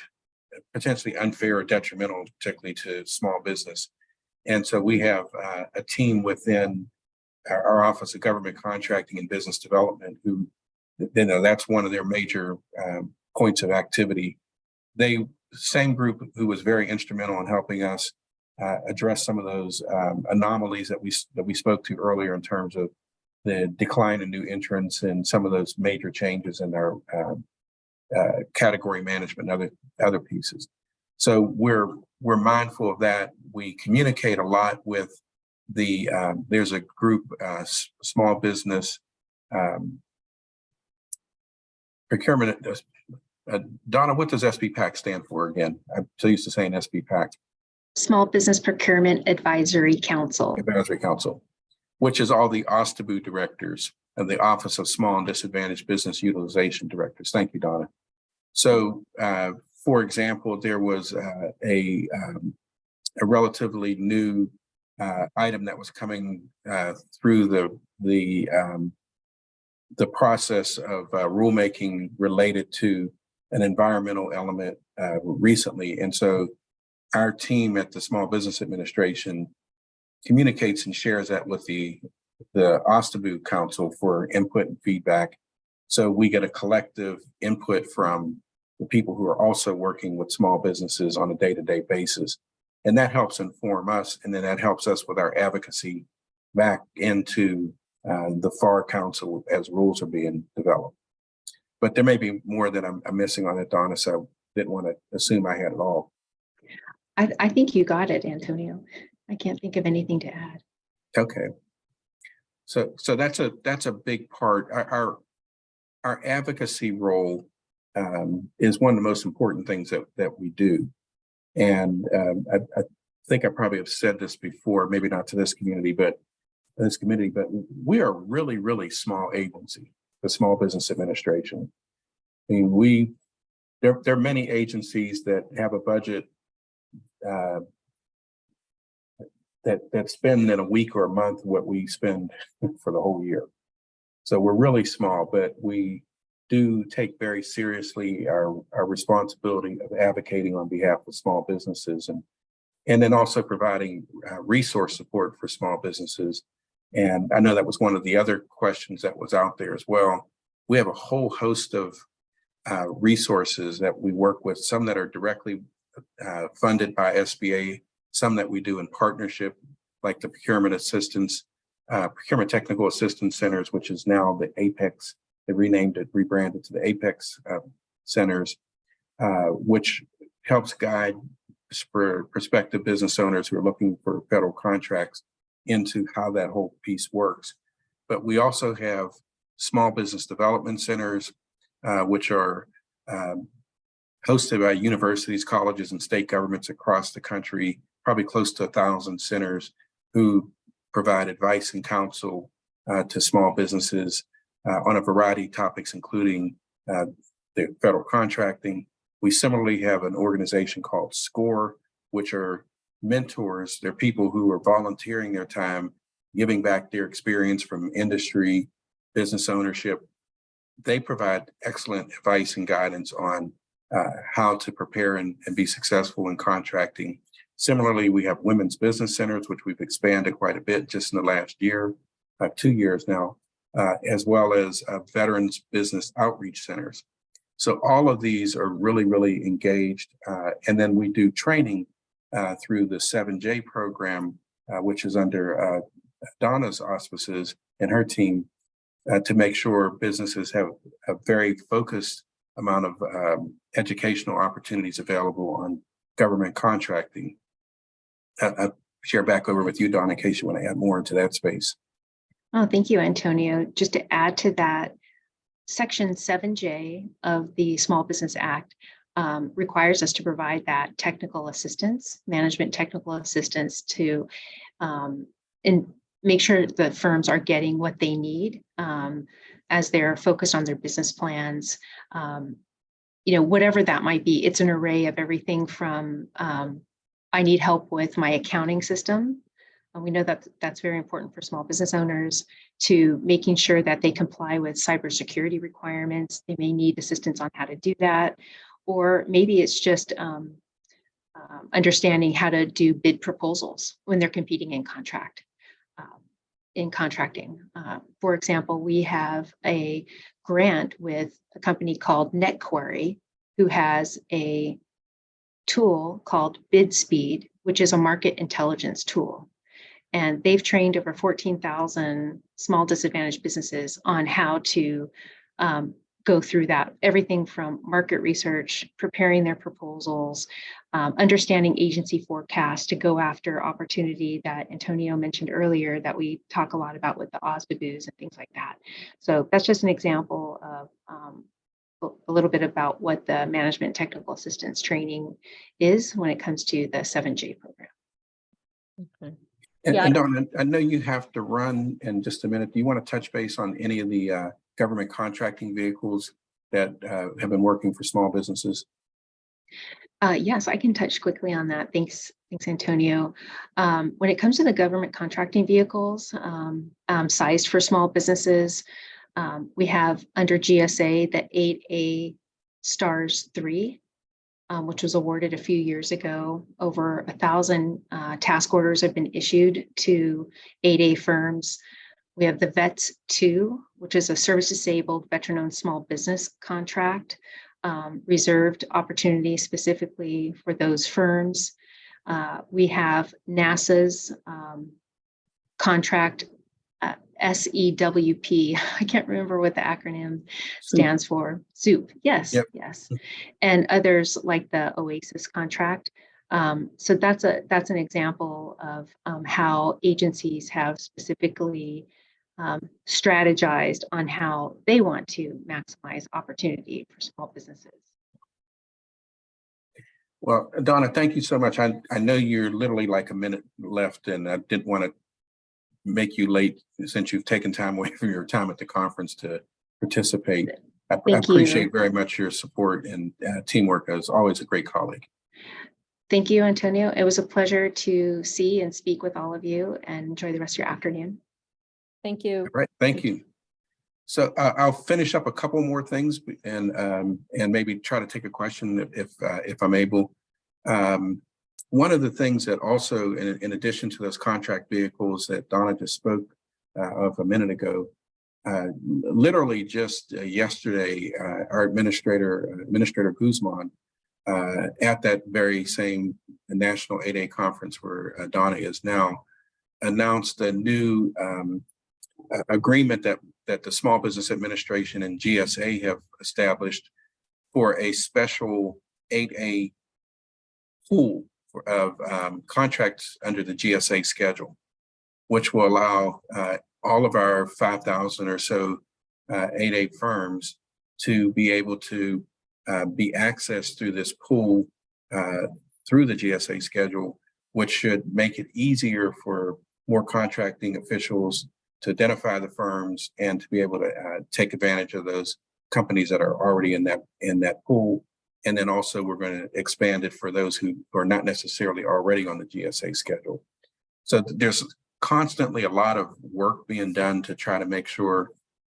potentially unfair or detrimental, particularly to small business. And so we have a team within our Office of Government Contracting and Business Development who, that's one of their major points of activity. Same group who was very instrumental in helping us address some of those anomalies that we spoke to earlier in terms of the decline in new entrants and some of those major changes in our category management and other pieces. So we're mindful of that. We communicate a lot with there's a group, small business procurement. Donna, what does SBPAC stand for again? I'm so used to saying SBPAC. Small Business Procurement Advisory Council. Advisory Council, which is all the OSTABU directors and the Office of Small and Disadvantaged Business Utilization Directors. Thank you, Donna. So, for example, there was a relatively new item that was coming through the process of rulemaking related to an environmental element recently. And so our team at the Small Business Administration communicates and shares that with the OSTABU Council for input and feedback. So we get a collective input from the people who are also working with small businesses on a day-to-day basis. And that helps inform us, and then that helps us with our advocacy back into the FAR Council as rules are being developed. But there may be more that I'm missing on it, Donna, so I didn't want to assume I had it all. I think you got it, Antonio. I can't think of anything to add. Okay. So that's a big part. Our advocacy role is one of the most important things that we do. And I think I probably have said this before, maybe not to this community, but we are a really, really small agency, the Small Business Administration. I mean, there are many agencies that have a budget that spend in a week or a month what we spend for the whole year. So we're really small, but we do take very seriously our responsibility of advocating on behalf of small businesses and then also providing resource support for small businesses. And I know that was one of the other questions that was out there as well. We have a whole host of resources that we work with, some that are directly funded by SBA, some that we do in partnership, like the procurement technical assistance centers, which is now the Apex. They rebranded to the Apex centers, which helps guide prospective business owners who are looking for federal contracts into how that whole piece works. But we also have small business development centers, which are hosted by universities, colleges, and state governments across the country, probably close to 1,000 centers who provide advice and counsel to small businesses on a variety of topics, including the federal contracting. We similarly have an organization called SCORE, which are mentors. They're people who are volunteering their time, giving back their experience from industry, business ownership. They provide excellent advice and guidance on how to prepare and be successful in contracting. Similarly, we have women's business centers, which we've expanded quite a bit just in the last year, 2 years now, as well as veterans business outreach centers. So all of these are really, really engaged. And then we do training through the 7J program, which is under Donna's auspices and her team, to make sure businesses have a very focused amount of educational opportunities available on government contracting. share back over with you, Donna, in case you want to add more into that space. Oh, thank you, Antonio. Just to add to that, Section 7J of the Small Business Act requires us to provide that technical assistance, management technical assistance to make sure the firms are getting what they need as they're focused on their business plans. Whatever that might be, it's an array of everything from I need help with my accounting system. And we know that that's very important for small business owners, to making sure that they comply with cybersecurity requirements. They may need assistance on how to do that. Or maybe it's just understanding how to do bid proposals when they're competing in contracting. For example, we have a grant with a company called NetQuery, who has a tool called BidSpeed, which is a market intelligence tool. And they've trained over 14,000 small disadvantaged businesses on how to go through that, everything from market research, preparing their proposals, understanding agency forecasts to go after opportunity that Antonio mentioned earlier that we talk a lot about with the OSDBUs and things like that. So that's just an example of a little bit about what the management technical assistance training is when it comes to the 7J program. Okay. And Dawn, I know you have to run in just a minute. Do you want to touch base on any of the government contracting vehicles that have been working for small businesses? Yes, I can touch quickly on that. Thanks, Antonio. When it comes to the government contracting vehicles sized for small businesses, we have under GSA the 8A STARS 3, which was awarded a few years ago. Over 1,000 task orders have been issued to 8A firms. We have the VETS 2, which is a service-disabled veteran-owned small business contract, reserved opportunity specifically for those firms. We have NASA's contract, SEWP. I can't remember what the acronym stands for. SOUP. Yes, yep. Yes. And others like the OASIS contract. So that's an example of how agencies have specifically strategized on how they want to maximize opportunity for small businesses. Well, Donna, thank you so much. I know you're literally like a minute left, and I didn't want to make you late since you've taken time away from your time at the conference to participate. I appreciate very much your support and teamwork. As always, a great colleague. Thank you, Antonio. It was a pleasure to see and speak with all of you, and enjoy the rest of your afternoon. Thank you. All right, thank you. So I'll finish up a couple more things and maybe try to take a question if I'm able. One of the things that also, in addition to those contract vehicles that Donna just spoke of a minute ago, literally just yesterday, our Administrator Guzman, at that very same National 8A conference where Donna is now, announced a new agreement that the Small Business Administration and GSA have established for a special 8A pool of contracts under the GSA schedule, which will allow all of our 5,000 or so 8A firms to be able to be accessed through this pool through the GSA schedule, which should make it easier for more contracting officials to identify the firms and to be able to take advantage of those companies that are already in that pool. And then also we're going to expand it for those who are not necessarily already on the GSA schedule. So there's constantly a lot of work being done to try to make sure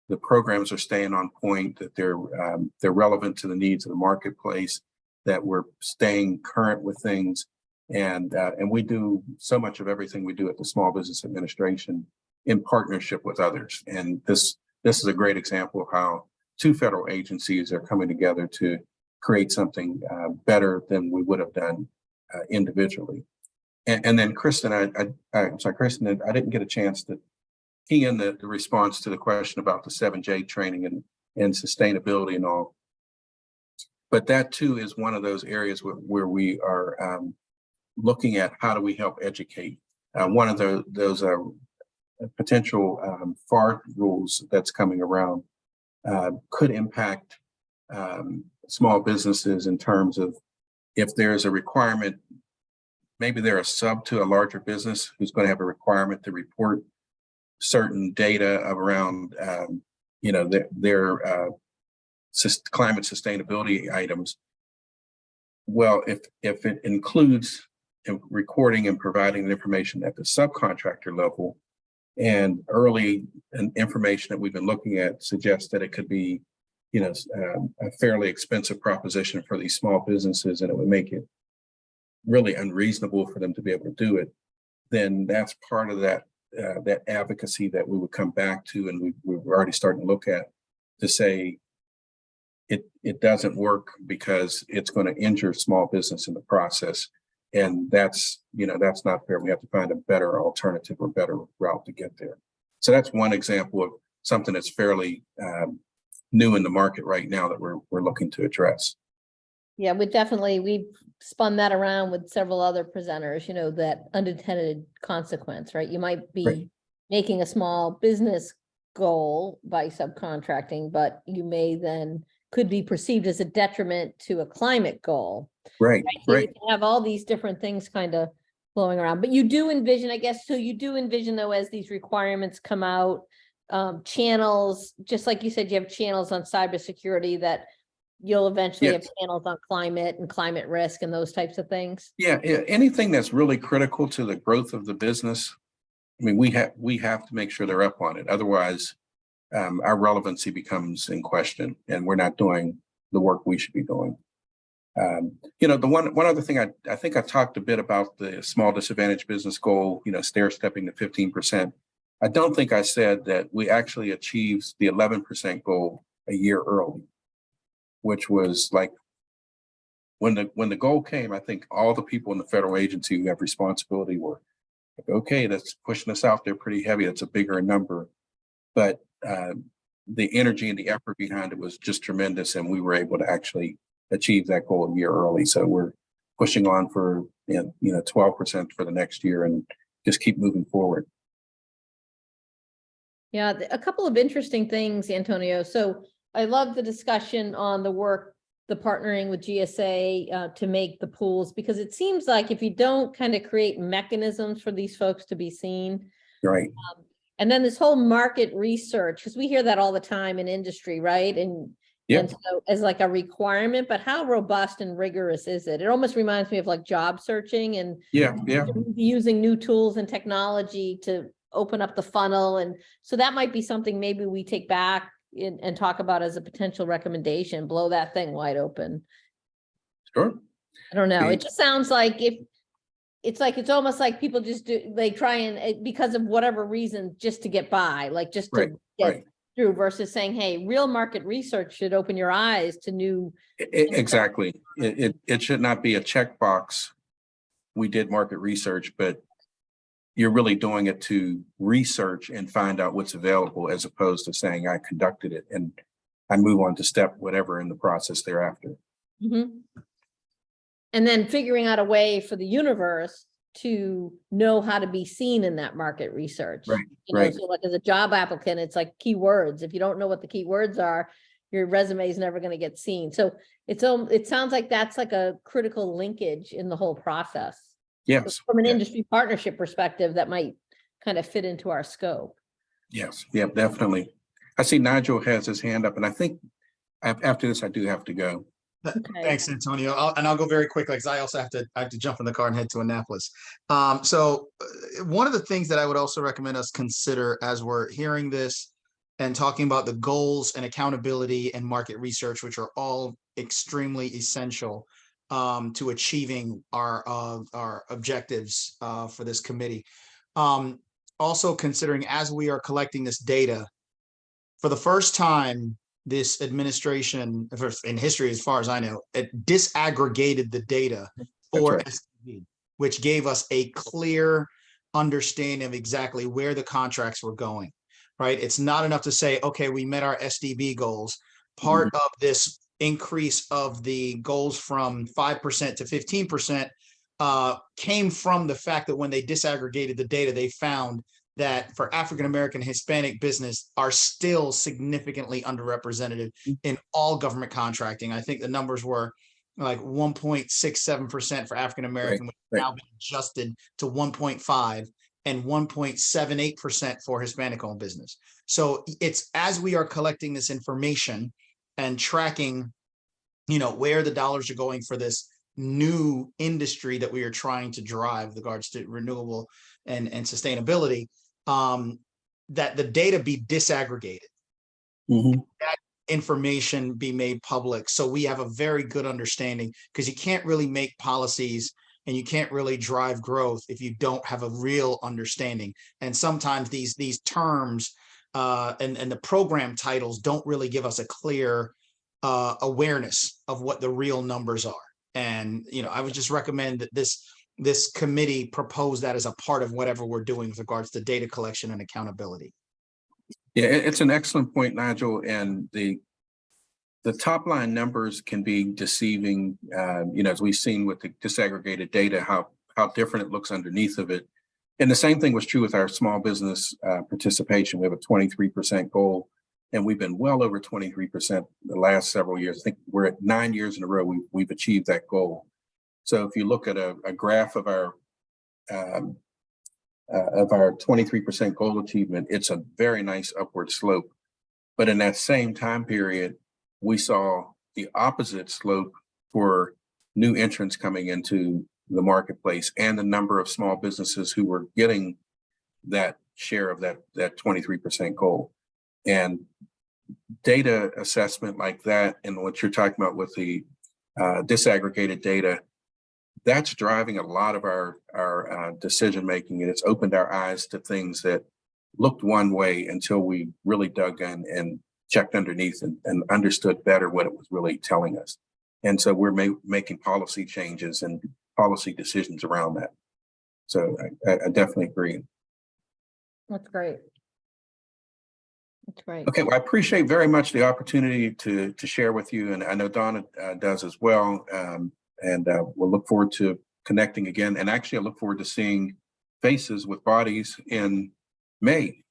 the programs are staying on point, that they're relevant to the needs of the marketplace, that we're staying current with things. And we do so much of everything we do at the Small Business Administration in partnership with others. And this is a great example of how two federal agencies are coming together to create something better than we would have done individually. And then Kristen, I'm sorry, Kristen, I didn't get a chance to key in the response to the question about the 7J training and sustainability and all. But that too is one of those areas where we are looking at how do we help educate one of those potential FAR rules that's coming around could impact small businesses in terms of if there's a requirement, maybe they're a sub to a larger business who's going to have a requirement to report certain data around, their climate sustainability items. Well, if it includes recording and providing information at the subcontractor level, and early information that we've been looking at suggests that it could be, a fairly expensive proposition for these small businesses, and it would make it really unreasonable for them to be able to do it, then that's part of that advocacy that we would come back to, and we're already starting to look at, to say it doesn't work because it's going to injure small business in the process, and that's not fair. We have to find a better alternative or better route to get there. So that's one example of something that's fairly new in the market right now that we're looking to address. Yeah, we've spun that around with several other presenters, that unintended consequence, right? You might be making a small business goal by subcontracting, but you may then could be perceived as a detriment to a climate goal. Right. So you can have all these different things kind of flowing around, but you do envision, I guess, though, as these requirements come out, channels, just like you said, you have channels on cybersecurity that you'll eventually have channels on climate and climate risk and those types of things. Yeah, anything that's really critical to the growth of the business. I mean, we have to make sure they're up on it. Otherwise, our relevancy becomes in question, and we're not doing the work we should be doing. The one other thing, I think I talked a bit about the small disadvantaged business goal, stair stepping to 15%. I don't think I said that we actually achieved the 11% goal a year early, which was like when the goal came, I think all the people in the federal agency who have responsibility were like, okay, that's pushing us out there pretty heavy. That's a bigger number. But the energy and the effort behind it was just tremendous, and we were able to actually achieve that goal a year early. So we're pushing on for 12% for the next year, and just keep moving forward. Yeah, a couple of interesting things, Antonio. So I love the discussion on the work, the partnering with GSA to make the pools, because it seems like if you don't kind of create mechanisms for these folks to be seen. Right. And then this whole market research, because we hear that all the time in industry, right? And so as like a requirement, but how robust and rigorous is it? It almost reminds me of like job searching and using new tools and technology to open up the funnel. And so that might be something maybe we take back and talk about as a potential recommendation, blow that thing wide open. Sure. I don't know. It just sounds like it's almost like people just they try and because of whatever reason, just to get by, like just to get through, versus saying, hey, real market research should open your eyes to new. Exactly. It should not be a checkbox. We did market research, but you're really doing it to research and find out what's available, as opposed to saying I conducted it and I move on to step whatever in the process thereafter. Mm-hmm. And then figuring out a way for the universe to know how to be seen in that market research. Right. So like as a job applicant, it's like keywords. If you don't know what the keywords are, your resume is never going to get seen. So it sounds like that's like a critical linkage in the whole process. Yes. So from an industry partnership perspective, that might kind of fit into our scope. Yes. Yeah, definitely. I see Nigel has his hand up, and I think after this, I do have to go. Okay. Thanks, Antonio. I'll go very quickly because I also have to jump in the car and head to Annapolis. So one of the things that I would also recommend us consider as we're hearing this and talking about the goals and accountability and market research, which are all extremely essential to achieving our objectives for this committee. Also considering, as we are collecting this data, for the first time, this administration, in history, as far as I know, it disaggregated the data for SDB, which gave us a clear understanding of exactly where the contracts were going, right? It's not enough to say, okay, we met our SDB goals. Part of this increase of the goals from 5% to 15% came from the fact that when they disaggregated the data, they found that for African-American Hispanic business are still significantly underrepresented in all government contracting. I think the numbers were like 1.67% for African-American, which has now been adjusted to 1.5 and 1.78% for Hispanic-owned business. So it's as we are collecting this information and tracking, where the dollars are going for this new industry that we are trying to drive with regards to renewable and sustainability, that the data be disaggregated, that information be made public, so we have a very good understanding, because you can't really make policies and you can't really drive growth if you don't have a real understanding. And sometimes these terms and the program titles don't really give us a clear awareness of what the real numbers are. And I would just recommend that this committee propose that as a part of whatever we're doing with regards to data collection and accountability. Yeah, it's an excellent point, Nigel. And the top line numbers can be deceiving, as we've seen with the disaggregated data, how different it looks underneath of it. And the same thing was true with our small business participation. We have a 23% goal, and we've been well over 23% the last several years. I think we're at 9 years in a row we've achieved that goal. So if you look at a graph of our 23% goal achievement, it's a very nice upward slope. But in that same time period, we saw the opposite slope for new entrants coming into the marketplace and the number of small businesses who were getting that share of that 23% goal. And data assessment like that, and what you're talking about with the disaggregated data, that's driving a lot of our decision making, and it's opened our eyes to things that looked one way until we really dug in and checked underneath and understood better what it was really telling us. And so we're making policy changes and policy decisions around that. So I definitely agree. That's great. That's great. Okay, well, I appreciate very much the opportunity to share with you, and I know Donna does as well. And we'll look forward to connecting again. And actually, I look forward to seeing faces with bodies in May.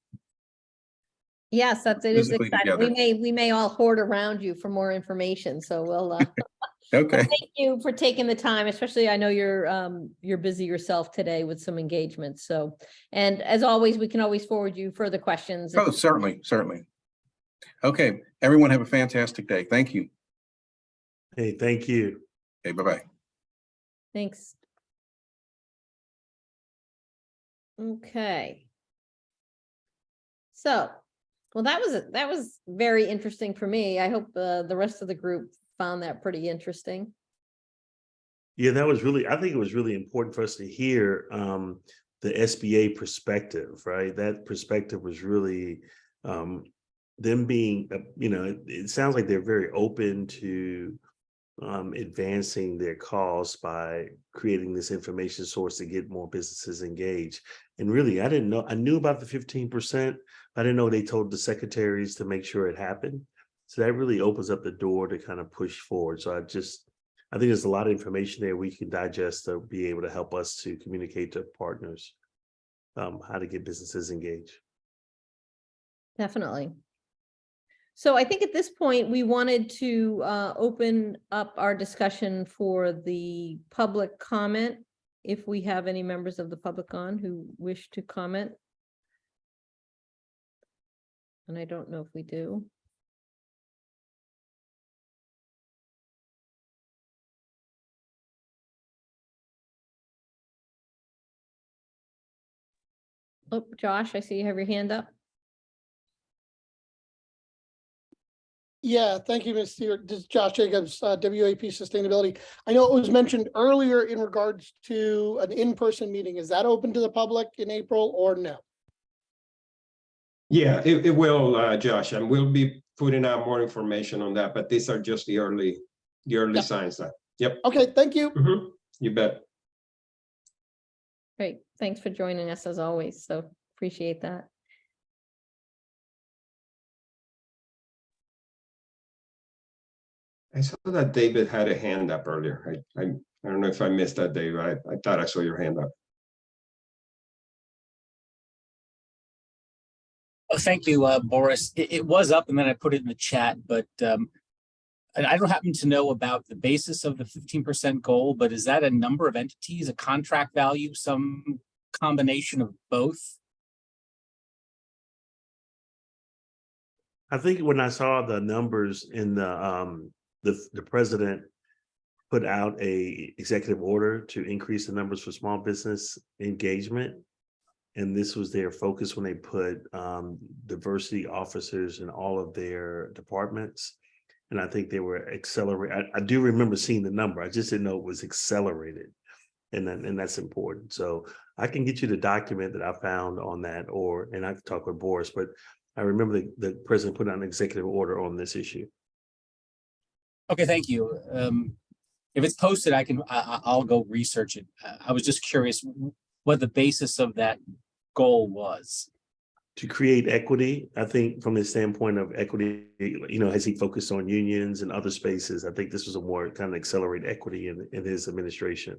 Yes, it is Physically exciting. together. We may all hoard around you for more information. So we'll Okay. thank you for taking the time, especially I know you're busy yourself today with some engagements. So, and as always, we can always forward you further questions. Oh, certainly. Okay, everyone have a fantastic day. Thank you. Hey, thank you. Okay, bye-bye. Thanks. Okay. So, well, that was very interesting for me. I hope the rest of the group found that pretty interesting. Yeah, I think it was really important for us to hear the SBA perspective, right? That perspective was really them being, it sounds like they're very open to advancing their cause by creating this information source to get more businesses engaged. And really, I didn't know, I knew about the 15%, I didn't know they told the secretaries to make sure it happened. So that really opens up the door to kind of push forward. So I think there's a lot of information there we can digest to be able to help us to communicate to partners how to get businesses engaged. Definitely. So I think at this point, we wanted to open up our discussion for the public comment. If we have any members of the public on who wish to comment. And I don't know if we do. Oh, Josh, I see you have your hand up. Yeah, thank you, Ms. Stewart. This is Josh Jacobs, WAP Sustainability. I know it was mentioned earlier in regards to an in-person meeting. Is that open to the public in April or no? Yeah, it will, Josh, and we'll be putting out more information on that, but these are just the early Yep. signs. Yep. Okay, thank you. Mm-hmm. You bet. Great. Thanks for joining us as always. So appreciate that. I saw that David had a hand up earlier. I don't know know if I missed that, Dave. I thought I saw your hand up. Oh, thank you, Boris. It was up and then I put it in the chat, but and I don't happen to know about the basis of the 15% goal, but is that a number of entities, a contract value, some combination of both? I think when I saw the numbers in the president put out a executive order to increase the numbers for small business engagement. And this was their focus when they put diversity officers in all of their departments. And I think they were accelerated. I do remember seeing the number. I just didn't know it was accelerated. And that's important. So I can get you the document that I found on that, and I can talk with Boris, but I remember the president put out an executive order on this issue. Okay, thank you. If it's posted, I'll go research it. I was just curious what the basis of that goal was. To create equity, I think from the standpoint of equity, has he focused on unions and other spaces? I think this was a more kind of accelerate equity in his administration.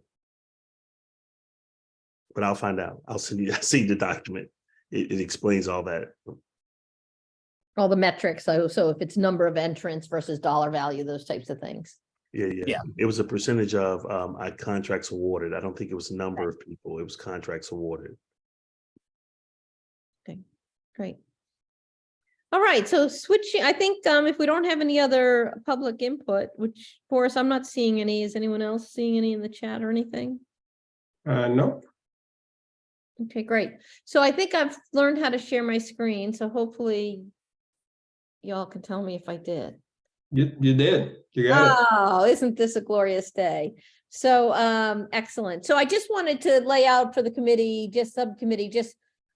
But I'll find out. I'll see the document. It explains all that. All the metrics, so if it's number of entrants versus dollar value, those types of things. Yeah. It was a percentage of contracts awarded. I don't think it was a number of people. It was contracts awarded. Okay, great. All right, so switching, I think if we don't have any other public input, which, Boris, I'm not seeing any. Is anyone else seeing any in the chat or anything? No. Okay, great. So I think I've learned how to share my screen, so hopefully y'all can tell me if I did. You did. You got it. Oh, isn't this a glorious day? So excellent. So I just wanted to lay out for the committee, subcommittee,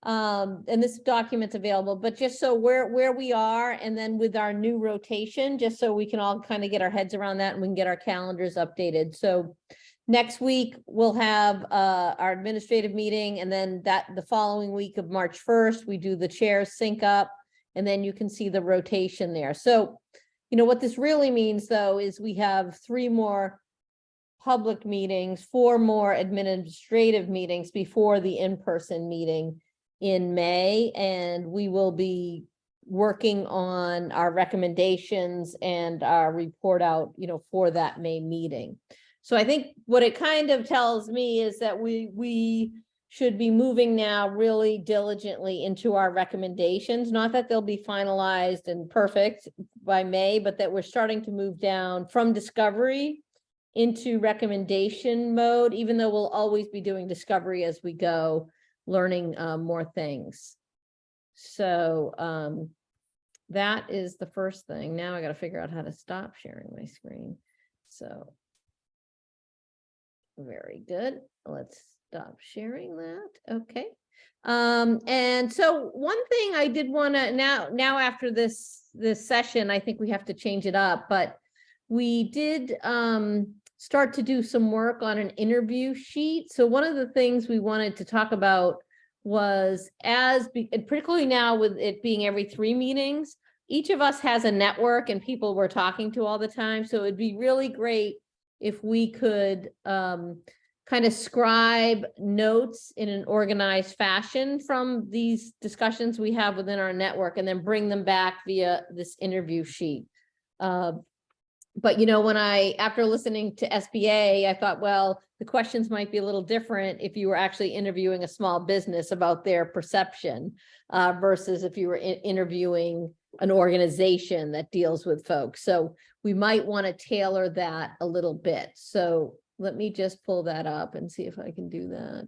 and this document's available, but just so where we are, and then with our new rotation, just so we can all kind of get our heads around that and we can get our calendars updated. So next week we'll have our administrative meeting, and then the following week of March 1st, we do the chairs sync up, and then you can see the rotation there. So what this really means, though, is we have 3 more public meetings, 4 more administrative meetings before the in-person meeting in May, and we will be working on our recommendations and our report out, for that May meeting. So I think what it kind of tells me is that we should be moving now really diligently into our recommendations, not that they'll be finalized and perfect by May, but that we're starting to move down from discovery into recommendation mode, even though we'll always be doing discovery as we go, learning more things. So that is the first thing. Now I got to figure out how to stop sharing my screen. So very good. Let's stop sharing that. Okay. And so one thing I did want to now after this session, I think we have to change it up, but we did start to do some work on an interview sheet. So one of the things we wanted to talk about was, particularly now with it being every 3 meetings, each of us has a network and people we're talking to all the time. So it'd be really great if we could kind of scribe notes in an organized fashion from these discussions we have within our network, and then bring them back via this interview sheet. But when after listening to SBA, I thought, well, the questions might be a little different if you were actually interviewing a small business about their perception versus if you were interviewing an organization that deals with folks. So we might want to tailor that a little bit. So let me just pull that up and see if I can do that.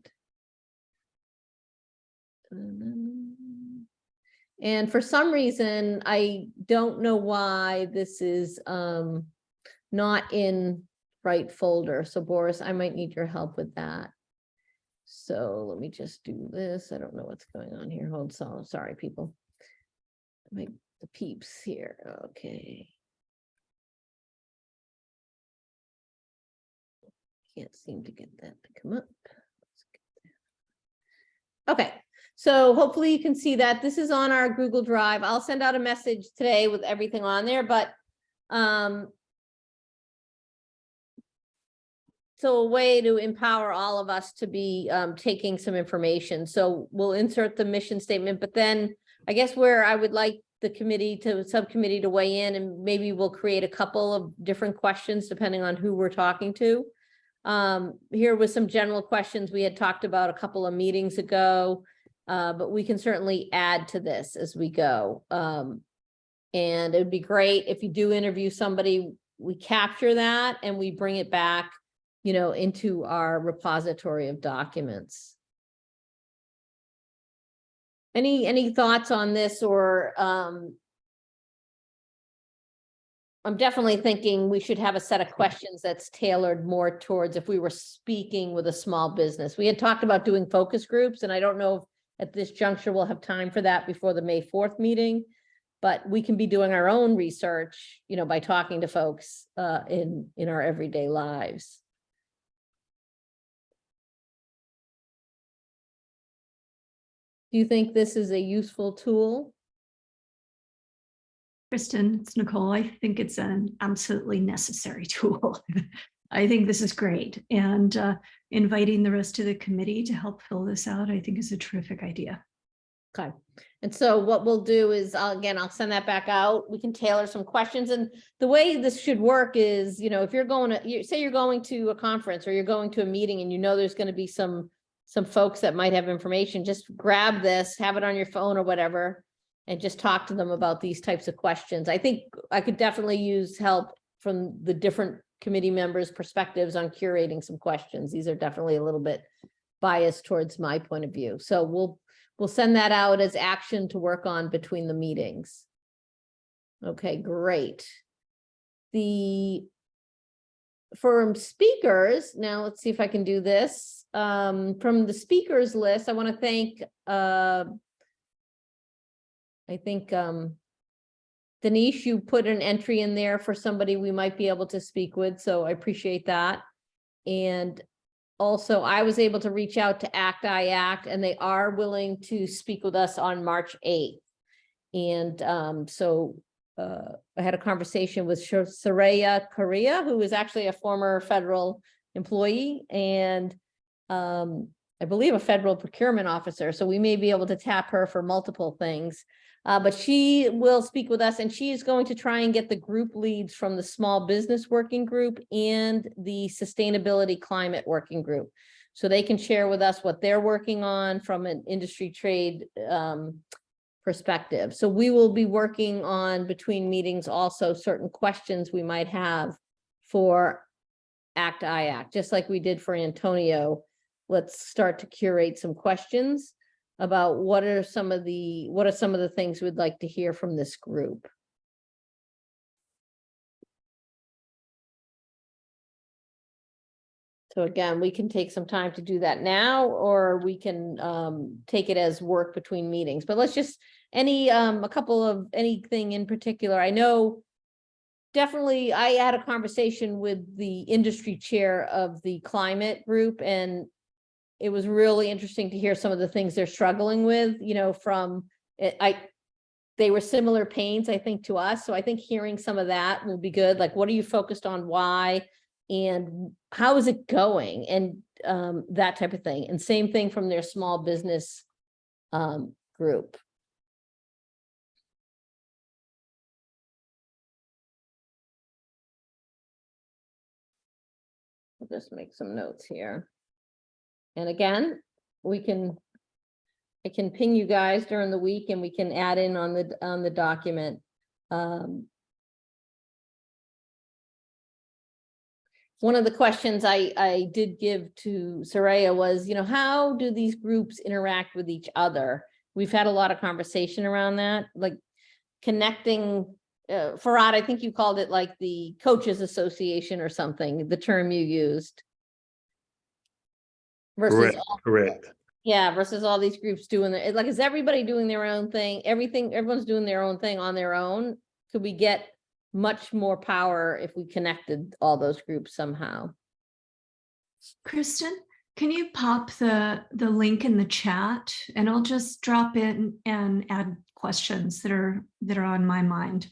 And for some reason, I don't know why this is not in right folder. So Boris, I might need your help with that. So let me just do this. I don't know what's going on here. Sorry, people. The peeps here. Okay. Can't seem to get that to come up. Okay, so hopefully you can see that this is on our Google Drive. I'll send out a message today with everything on there, but so a way to empower all of us to be taking some information. So we'll insert the mission statement, but then I guess where I would like the subcommittee to weigh in, and maybe we'll create a couple of different questions depending on who we're talking to. Here was some general questions we had talked about a couple of meetings ago, but we can certainly add to this as we go. And it'd be great if you do interview somebody, we capture that and we bring it back, into our repository of documents. Any thoughts on this, or I'm definitely thinking we should have a set of questions that's tailored more towards if we were speaking with a small business. We had talked about doing focus groups, and I don't know if at this juncture we'll have time for that before the May 4th meeting, but we can be doing our own research, by talking to folks in our everyday lives. Do you think this is a useful tool? Kristen, it's Nicole. I think it's an absolutely necessary tool. I think this is great. And inviting the rest of the committee to help fill this out, I think is a terrific idea. Okay. And so what we'll do is, I'll send that back out. We can tailor some questions. And the way this should work is, if you're going to, say you're going to a conference or you're going to a meeting and there's going to be some folks that might have information, just grab this, have it on your phone or whatever, and just talk to them about these types of questions. I think I could definitely use help from the different committee members' perspectives on curating some questions. These are definitely a little bit biased towards my point of view. So we'll send that out as action to work on between the meetings. Okay, great. For speakers, now let's see if I can do this. From the speakers list, I want to thank, I think, Denise, you put an entry in there for somebody we might be able to speak with, so I appreciate that. And also, I was able to reach out to ACT, and they are willing to speak with us on March 8th. And I had a conversation with Soraya Correa, who is actually a former federal employee and I believe a federal procurement officer. So we may be able to tap her for multiple things. But she will speak with us, and she is going to try and get the group leads from the Small Business Working Group and the Sustainability Climate Working Group. So they can share with us what they're working on from an industry trade perspective. So we will be working on, between meetings, also certain questions we might have for ACT, just like we did for Antonio. Let's start to curate some questions about what are some of the things we'd like to hear from this group. So again, we can take some time to do that now, or we can take it as work between meetings. But let's just, a couple of anything in particular. I know definitely I had a conversation with the industry chair of the climate group, and it was really interesting to hear some of the things they're struggling with, they were similar pains, I think, to us. So I think hearing some of that will be good. Like, what are you focused on? Why? And how is it going? And that type of thing. And same thing from their small business group. I'll just make some notes here. And again, I can ping you guys during the week, and we can add in on the document. One of the questions I did give to Soraya was, how do these groups interact with each other? We've had a lot of conversation around that, like connecting. Farad, I think you called it like the Coaches Association or something, the term you used. Versus Correct. Yeah, versus all these groups doing it. Like, is everybody doing their own thing? Everyone's doing their own thing on their own. Could we get much more power if we connected all those groups somehow? Kristen, can you pop the link in the chat, and I'll just drop in and add questions that are on my mind.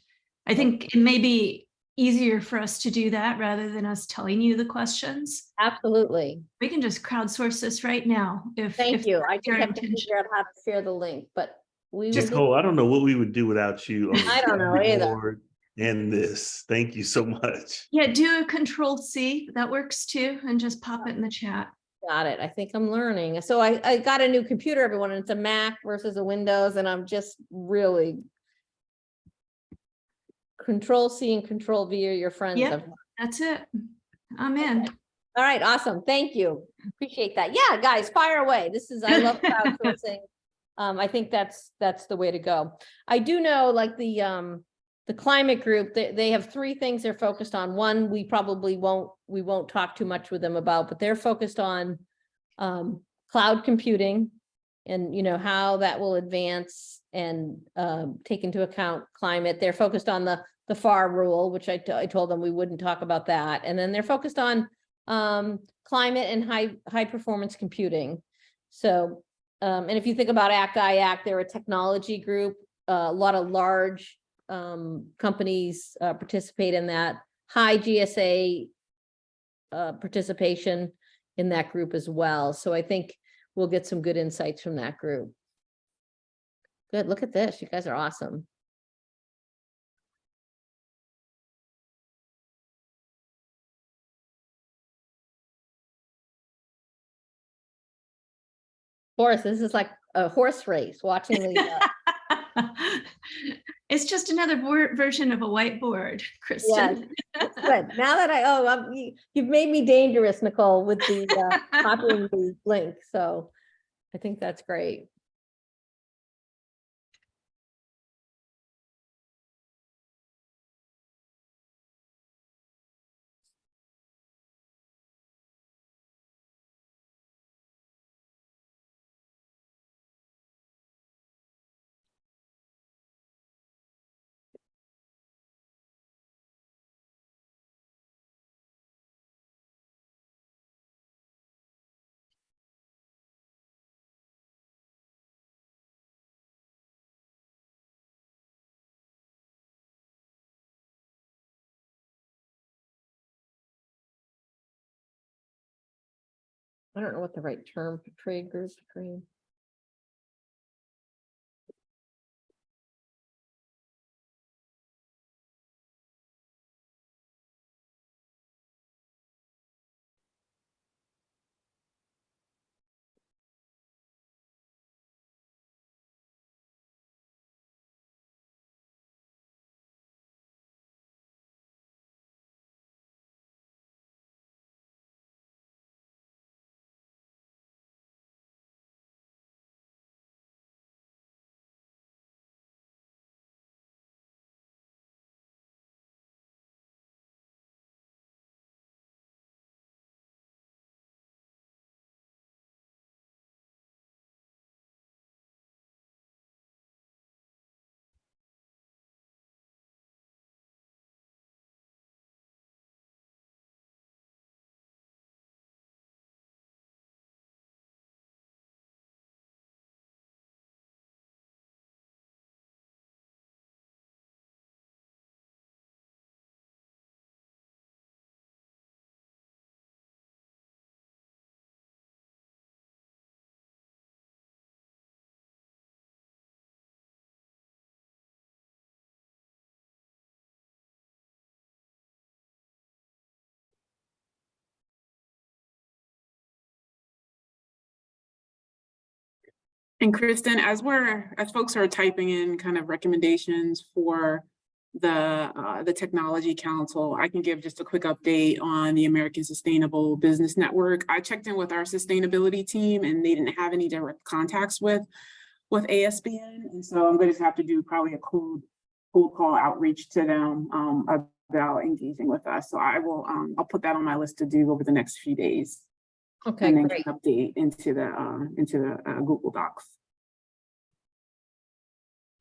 I think it may be easier for us to do that rather than us telling you the questions. Absolutely. We can just crowdsource this right now. Thank you. I that's just your have to intention. figure out how to share the link, but we will. do- Nicole, I don't know what we would do without you on the I don't know either. board and this. Thank you so much. Yeah, do a Control-C, that works too, and just pop it in the chat. Got it. I think I'm learning. So I got a new computer, everyone, and it's a Mac versus a Windows, and I'm just really Control-C and Control-V are your friends. Yep. That's it. I'm in. All right, awesome. Thank you. Appreciate that. Yeah, guys, fire away. I love crowdsourcing. I think that's the way to go. I do know, like the climate group, they have 3 things they're focused on. One, we won't talk too much with them about, but they're focused on cloud computing and, you know, how that will advance and take into account climate. They're focused on the FAR rule, which I told them we wouldn't talk about that. And then they're focused on climate and high performance computing. So, and if you think about ACT-IAC, they're a technology group. A lot of large companies participate in that. High GSA participation in that group as well. So I think we'll get some good insights from that group. Good, look at this. You guys are awesome. Horse, this is like a horse race, watching the It's just another version of a whiteboard, Kristen. That's good. Now that you've made me dangerous, Nicole, with the copying the link. So I think that's great. I don't know what the right term for trade group. And Kristen, as folks are typing in kind of recommendations for the Technology Council, I can give just a quick update on the American Sustainable Business Network. I checked in with our sustainability team and they didn't have any direct contacts with ASBN. And so I'm going to have to do probably a cold call outreach to them about engaging with us. So I'll put that on my list to do over the next few days. Okay, and then great. can update into the Google Docs.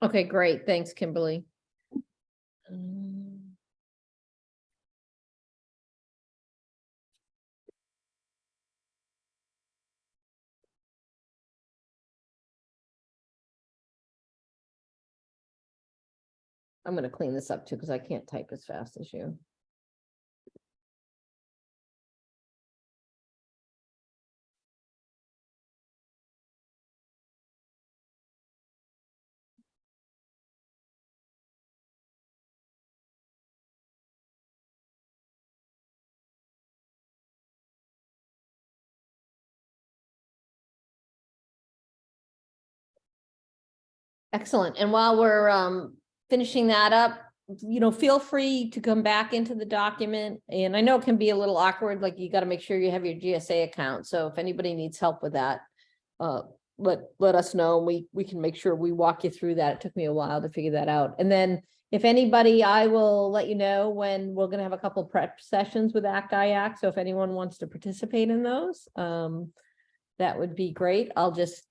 Okay, great. Thanks, Kimberly. I'm gonna clean this up too, because I can't type as fast as you. Excellent. And while we're finishing that up, feel free to come back into the document. And I know it can be a little awkward, like you got to make sure you have your GSA account. So if anybody needs help with that, let us know. We can make sure we walk you through that. It took me a while to figure that out. And then if anybody, I will let you know when we're going to have a couple prep sessions with ACT-IAC. So if anyone wants to participate in those, that would be great. I'll just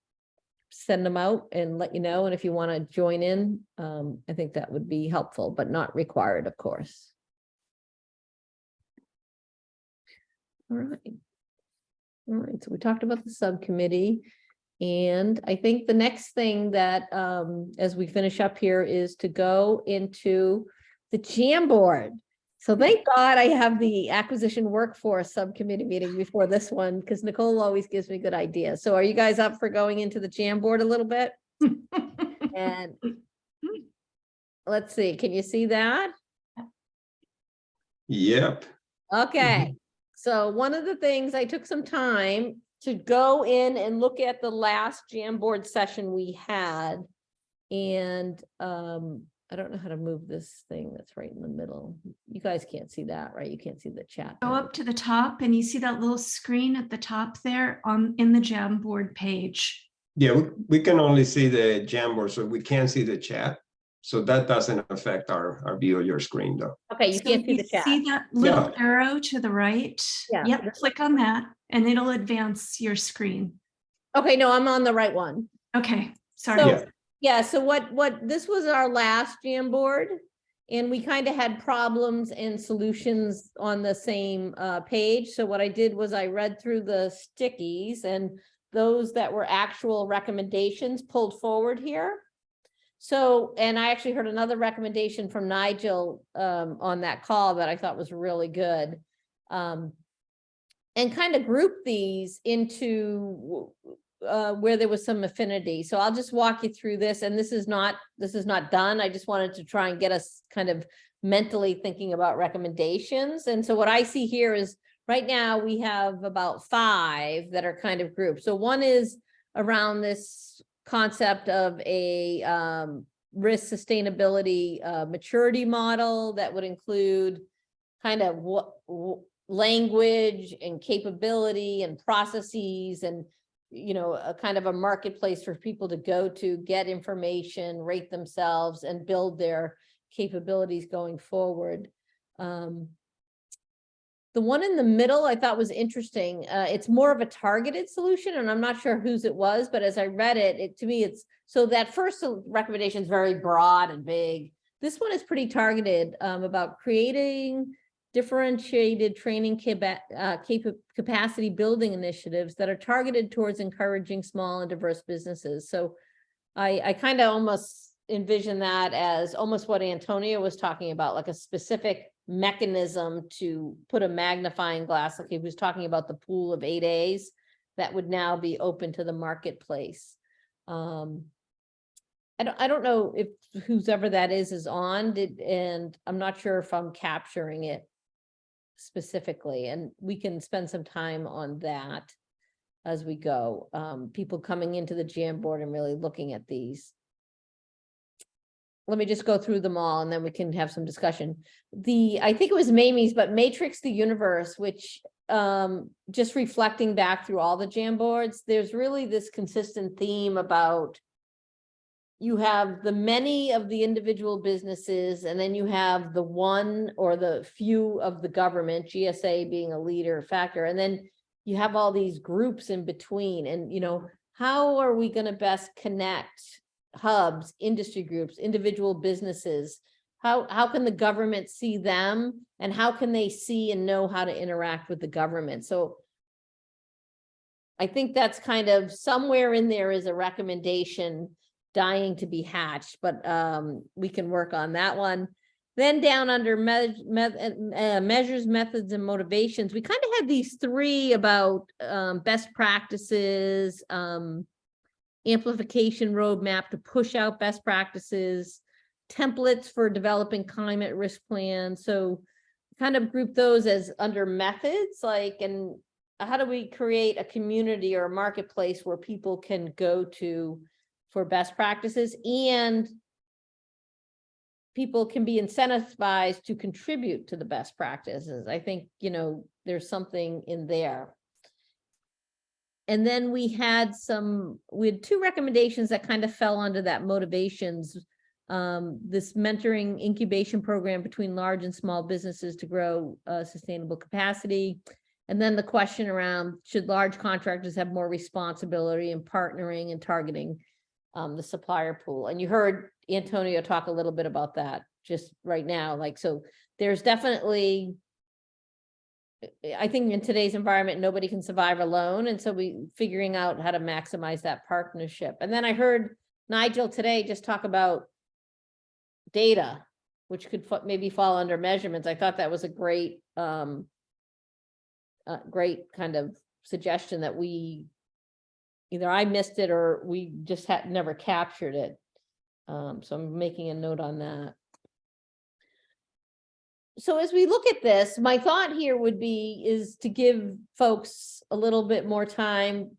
send them out and let you know. And if you want to join in, I think that would be helpful, but not required, of course. All right. All right. So we talked about the subcommittee. And I think the next thing that, as we finish up here, is to go into the Jamboard. So thank God I have the acquisition workforce subcommittee meeting before this one, because Nicole always gives me good ideas. So are you guys up for going into the Jamboard a little bit? And let's see, can you see that? Yep. Okay. So one of the things, I took some time to go in and look at the last Jamboard session we had. And I don't know how to move this thing that's right in the middle. You guys can't see that, right? You can't see the chat. Go up to the top and you see that little screen at the top there in the Jamboard page. Yeah, we can only see the Jamboard, so we can't see the chat. So that doesn't affect our view of your screen, though. Okay, you So can't see the chat. See that little arrow to the right? Yeah. Yep, click on that and it'll advance your screen. Okay, no, I'm on the right one. Okay, sorry. So, yeah, so what this was our last Jamboard, and we kind of had problems and solutions on the same page. So what I did was I read through the stickies, and those that were actual recommendations pulled forward here. So, and I actually heard another recommendation from Nigel on that call that I thought was really good. And kind of group these into where there was some affinity. So I'll just walk you through this, and this is not done. I just wanted to try and get us kind of mentally thinking about recommendations. And so what I see here is right now we have about 5 that are kind of grouped. So one is around this concept of a risk sustainability maturity model that would include kind of what language and capability and processes and a kind of a marketplace for people to go to get information, rate themselves, and build their capabilities going forward. The one in the middle I thought was interesting. It's more of a targeted solution, and I'm not sure whose it was, but as I read it, to me, it's so that first recommendation is very broad and big. This one is pretty targeted about creating differentiated training capacity building initiatives that are targeted towards encouraging small and diverse businesses. So I kind of almost envision that as almost what Antonio was talking about, like a specific mechanism to put a magnifying glass, like he was talking about the pool of 8As that would now be open to the marketplace. I don't know if whoever that is on, and I'm not sure if I'm capturing it specifically, and we can spend some time on that as we go. People coming into the Jamboard and really looking at these. Let me just go through them all and then we can have some discussion. I think it was Mamie's, but Matrix the Universe, which just reflecting back through all the Jamboards, there's really this consistent theme about you have the many of the individual businesses, and then you have the one or the few of the government, GSA being a leader factor, and then you have all these groups in between. And how are we going to best connect hubs, industry groups, individual businesses? How can the government see them, and how can they see and know how to interact with the government? So I think that's kind of somewhere in there is a recommendation dying to be hatched, but we can work on that one. Then down under measures, methods, and motivations, we kind of had these three about best practices, amplification roadmap to push out best practices, templates for developing climate risk plans. So kind of group those as under methods, like, and how do we create a community or a marketplace where people can go to for best practices, and people can be incentivized to contribute to the best practices. I think, you know, there's something in there. And then we had two recommendations that kind of fell under that motivations. This mentoring incubation program between large and small businesses to grow sustainable capacity. And then the question around, should large contractors have more responsibility in partnering and targeting the supplier pool? And you heard Antonio talk a little bit about that just right now. Like, so there's definitely, I think in today's environment, nobody can survive alone. And so we figuring out how to maximize that partnership. And then I heard Nigel today just talk about data, which could maybe fall under measurements. I thought that was a great, great kind of suggestion that we, either I missed it or we just had never captured it. So I'm making a note on that. So as we look at this, my thought here would be is to give folks a little bit more time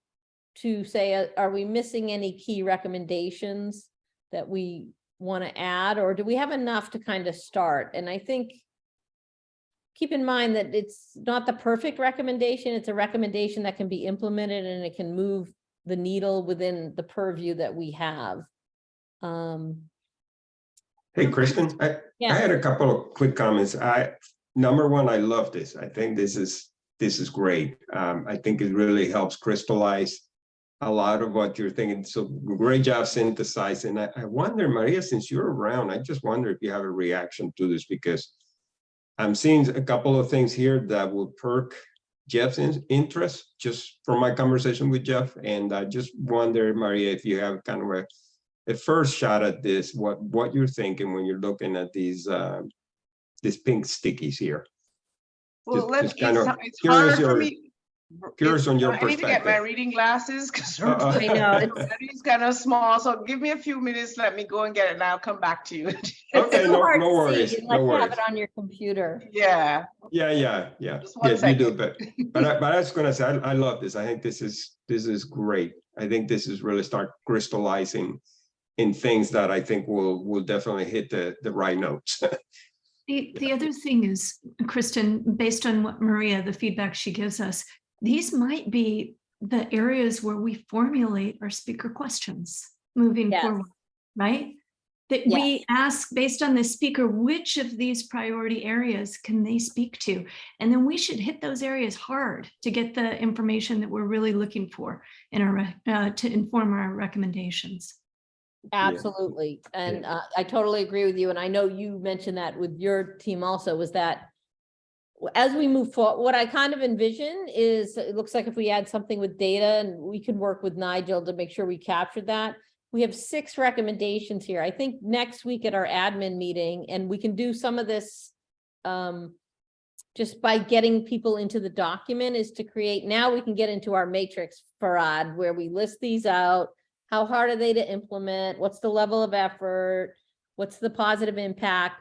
to say, are we missing any key recommendations that we want to add, or do we have enough to kind of start? And I think keep in mind that it's not the perfect recommendation. It's a recommendation that can be implemented and it can move the needle within the purview that we have. Hey, Kristen, I had a couple of quick comments. Number one, I love this. I think this is great. I think it really helps crystallize a lot of what you're thinking. So great job synthesizing. I wonder, Maria, since you're around, I just wonder if you have a reaction to this, because I'm seeing a couple of things here that will perk Jeff's interest just from my conversation with Jeff. And I just wonder, Maria, if you have kind of a first shot at this, what you're thinking when you're looking at these pink stickies here. Well, Just kind of it's hard for me. Curious on your I need to get my perspective. reading glasses because I know it's kind of small. So give me a few minutes. Let me go and get it, and I'll come back to you. Okay, so no hard to see worries. unless No you have worries. it on your computer. Yeah. Yeah. Just one Yes, you do, second. but I was gonna say I love this. I think this is great. I think this is really start crystallizing in things that I think will definitely hit the right notes. The other thing is, Kristen, based on what Maria, the feedback she gives us, these might be the areas where we formulate our speaker questions moving forward, right? That we ask based on the speaker, which of these priority areas can they speak to? And then we should hit those areas hard to get the information that we're really looking for in our to inform our recommendations. Absolutely. And I totally agree with you. And I know you mentioned that with your team also, was that as we move forward, what I kind of envision is it looks like if we add something with data, and we can work with Nigel to make sure we capture that. We have 6 recommendations here. I think next week at our admin meeting, and we can do some of this just by getting people into the document, is to create, now we can get into our matrix, Farad, where we list these out. How hard are they to implement? What's the level of effort? What's the positive impact?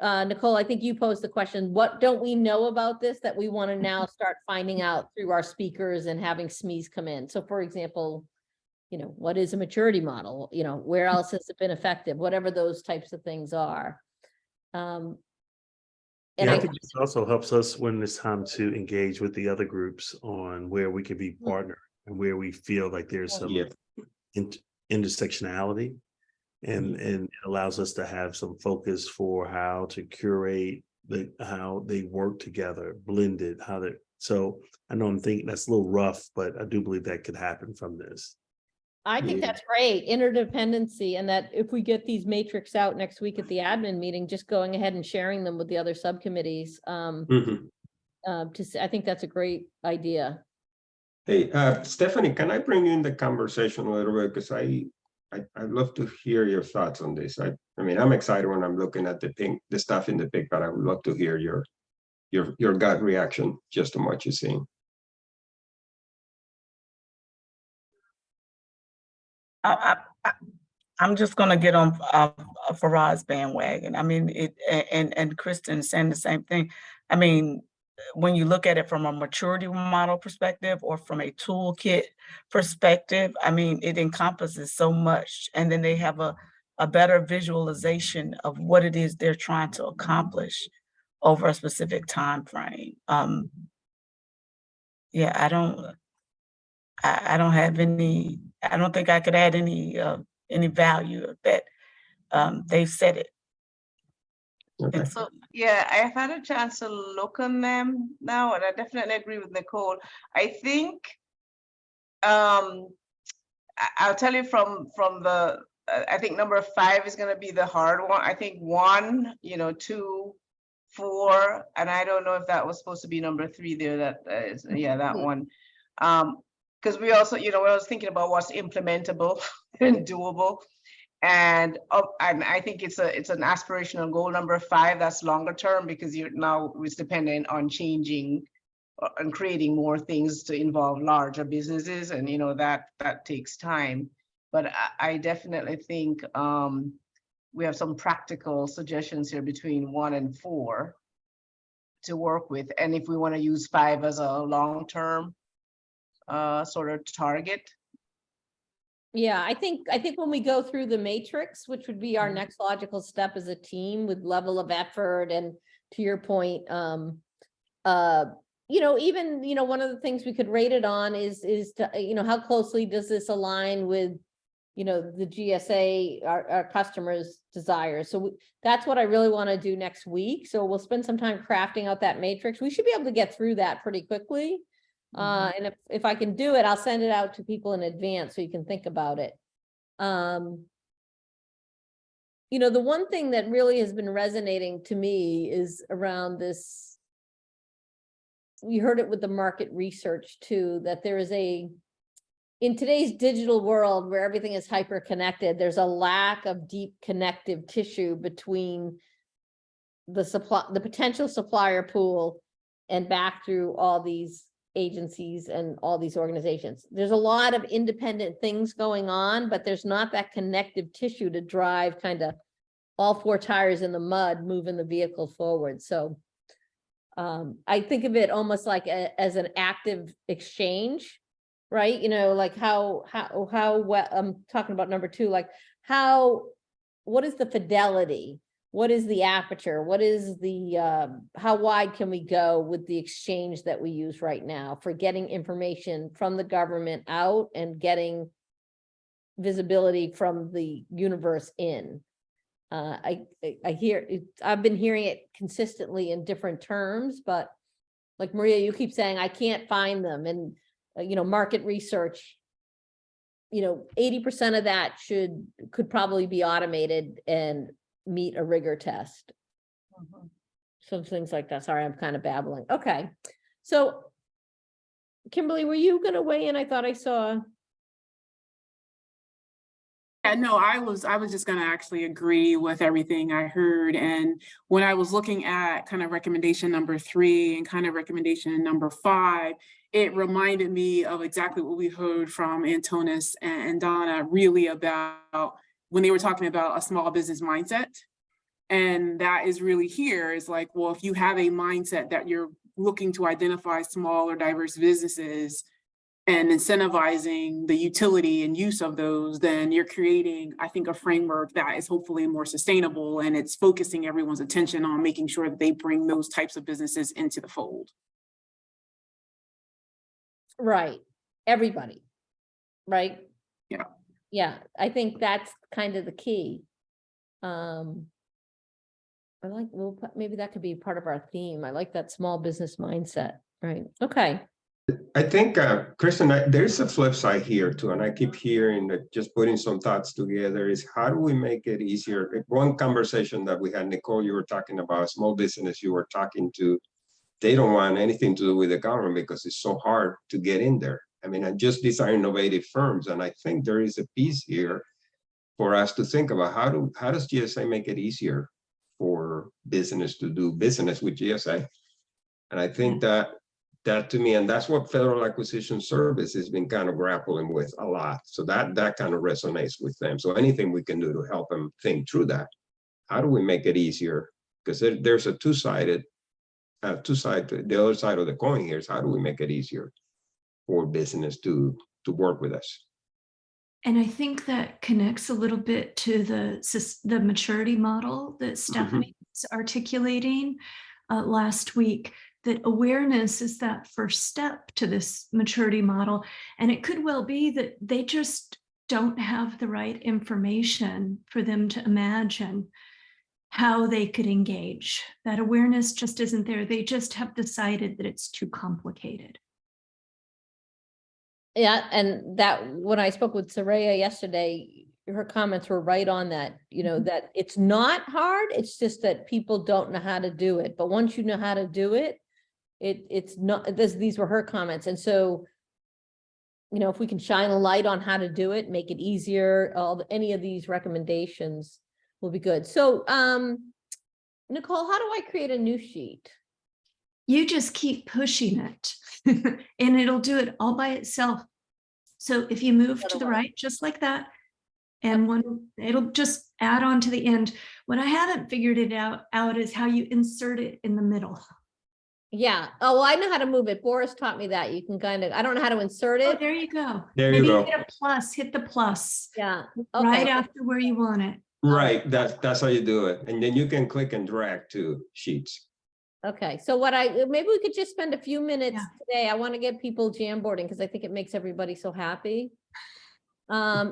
Nicole, I think you posed the question, what don't we know about this that we want to now start finding out through our speakers and having SMEs come in? So for example, you know, what is a maturity model? You know, where else has it been effective? Whatever those types of things are. And I think this also helps us when it's time to engage with the other groups on where we can be partner and where we feel like there's some intersectionality. And it allows us to have some focus for how to curate how they work together, blended, so I know I'm thinking that's a little rough, but I do believe that could happen from this. I think that's great, interdependency, and that if we get these matrix out next week at the admin meeting, just going ahead and sharing them with the other subcommittees. I think that's a great idea. Hey, Stephanie, can I bring you in the conversation a little bit? Because I'd love to hear your thoughts on this. I mean, I'm excited when I'm looking at the stuff in the pink, but I would love to hear your gut reaction just on what you're seeing. I'm just gonna get on Farad's bandwagon. I mean, and Kristen saying the same thing. I mean, when you look at it from a maturity model perspective or from a toolkit perspective, I mean, it encompasses so much. And then they have a better visualization of what it is they're trying to accomplish over a specific time frame. Yeah, I don't have any, I don't think I could add any value that they've said it. Okay. So, yeah, I've had a chance to look on them now, and I definitely agree with Nicole. I think, I'll tell you from the, I think number 5 is going to be the hard one. I think 1, 2, 4, and I don't know if that was supposed to be number 3 there. That is, yeah, that one. Because we also, when I was thinking about what's implementable and doable, and I think it's an aspirational goal. Number 5, that's longer term, because you're now it's dependent on changing and creating more things to involve larger businesses, and that takes time. But I definitely think we have some practical suggestions here between 1 and 4 to work with, and if we want to use 5 as a long-term sort of target. Yeah, I think when we go through the matrix, which would be our next logical step as a team with level of effort, and to your point, even one of the things we could rate it on is to, how closely does this align with the GSA, our customers' desires. So that's what I really want to do next week. So we'll spend some time crafting out that matrix. We should be able to get through that pretty quickly. And if I can do it, I'll send it out to people in advance so you can think about it. The one thing that really has been resonating to me is around this. We heard it with the market research too, that there is in today's digital world where everything is hyper connected, there's a lack of deep connective tissue between the potential supplier pool and back through all these agencies and all these organizations. There's a lot of independent things going on, but there's not that connective tissue to drive kind of all 4 tires in the mud, moving the vehicle forward. So I think of it almost like as an active exchange, right? Like how well, I'm talking about number 2, like what is the fidelity? What is the aperture? What is the, how wide can we go with the exchange that we use right now for getting information from the government out and getting visibility from the universe in? I hear it, I've been hearing it consistently in different terms, but like Maria, you keep saying, I can't find them. And, market research, 80% of that could probably be automated and meet a rigor test. Some things like that. Sorry, I'm kind of babbling. Okay. So Kimberly, were you going to weigh in? I thought I saw. Yeah, no, I was just going to actually agree with everything I heard. And when I was looking at kind of recommendation number 3 and kind of recommendation number 5, it reminded me of exactly what we heard from Antonis and Donna, really about when they were talking about a small business mindset. And that is really here is like, well, if you have a mindset that you're looking to identify small or diverse businesses and incentivizing the utility and use of those, then you're creating, I think, a framework that is hopefully more sustainable, and it's focusing everyone's attention on making sure that they bring those types of businesses into the fold. Right. Everybody. Right. Yeah. Yeah. I think that's kind of the key. Maybe that could be part of our theme. I like that small business mindset. Right. Okay. I think, Kristen, there's a flip side here too, and I keep hearing that just putting some thoughts together is how do we make it easier? One conversation that we had, Nicole, you were talking about small business you were talking to, they don't want anything to do with the government because it's so hard to get in there. I mean, just these are innovative firms, and I think there is a piece here for us to think about how does GSA make it easier for business to do business with GSA? And I think that to me, and that's what Federal Acquisition Service has been kind of grappling with a lot. So that kind of resonates with them. So anything we can do to help them think through that. How do we make it easier? Because there's a two-sided, the other side of the coin here is how do we make it easier for business to work with us? And I think that connects a little bit to the maturity model that Stephanie was articulating last week, that awareness is that first step to this maturity model. And it could well be that they just don't have the right information for them to imagine how they could engage. That awareness just isn't there. They just have decided that it's too complicated. Yeah, and that when I spoke with Soraya yesterday, her comments were right on that, you know, that it's not hard, it's just that people don't know how to do it. But once you know how to do it, it's not, these were her comments. And so, you know, if we can shine a light on how to do it, make it easier, any of these recommendations will be good. So, Nicole, how do I create a new sheet? You just keep pushing it and it'll do it all by itself. So if you move to the right, just like that, and it'll just add on to the end. What I haven't figured it out is how you insert it in the middle. Yeah. Oh, well, I know how to move it. Boris taught me that. You can kind of, I don't know how to insert Oh, it. there you go. There Maybe you go. hit a plus, hit the plus. Yeah. Right Okay. after where you want it. Right, that's how you do it. And then you can click and drag to sheets. Okay. So maybe we could just spend a few minutes today. I want to get people Jamboarding because I think it makes everybody so happy.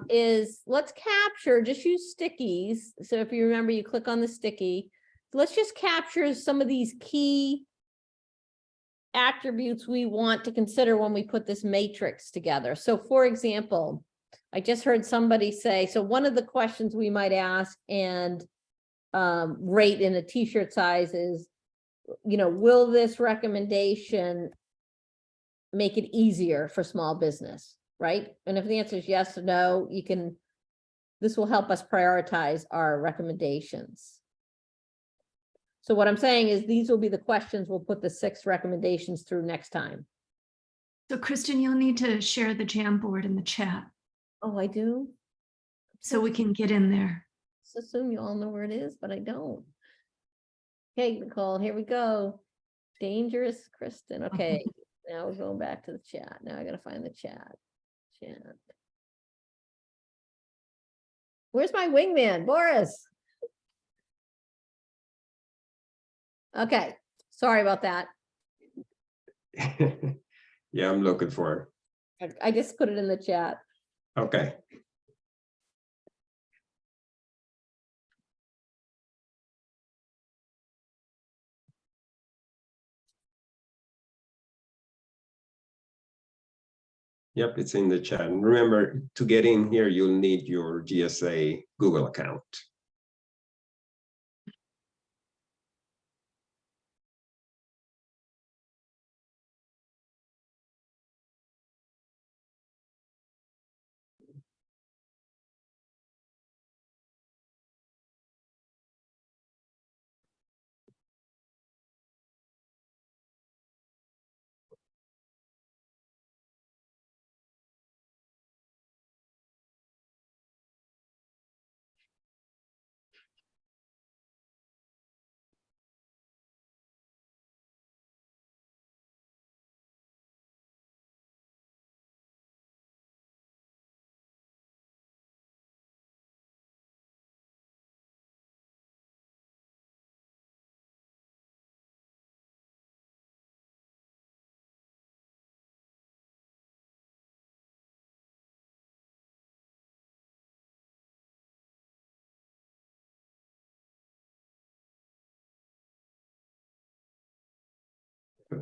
Is let's capture, just use stickies. So if you remember, you click on the sticky. Let's just capture some of these key attributes we want to consider when we put this matrix together. So for example, I just heard somebody say, so one of the questions we might ask and rate in a t-shirt size is, you know, will this recommendation make it easier for small business, right? And if the answer is yes or no, this will help us prioritize our recommendations. So what I'm saying is these will be the questions we'll put the 6 recommendations through next time. So Kristen, you'll need to share the Jamboard in the chat. Oh, I do? So we can get in there. Just assume you all know where it is, but I don't. Okay, Nicole, here we go. Dangerous Kristen. Okay, now we're going back to the chat. Now I gotta find the chat. Where's my wingman, Boris? Okay, sorry about that. Yeah, I'm looking for I just put it in the chat. it. Okay. Yep, it's in the chat. And remember, to get in here, you'll need your GSA Google account.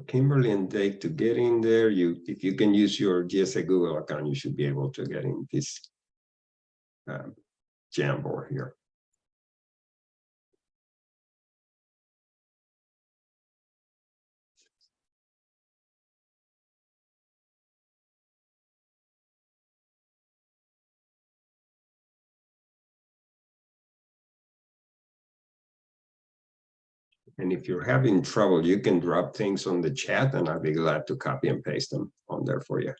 Kimberly and Dave, to get in there, if you can use your GSA Google account, you should be able to get in this Jamboard here. And if you're having trouble, you can drop things on the chat and I'll be glad to copy and paste them on there for you.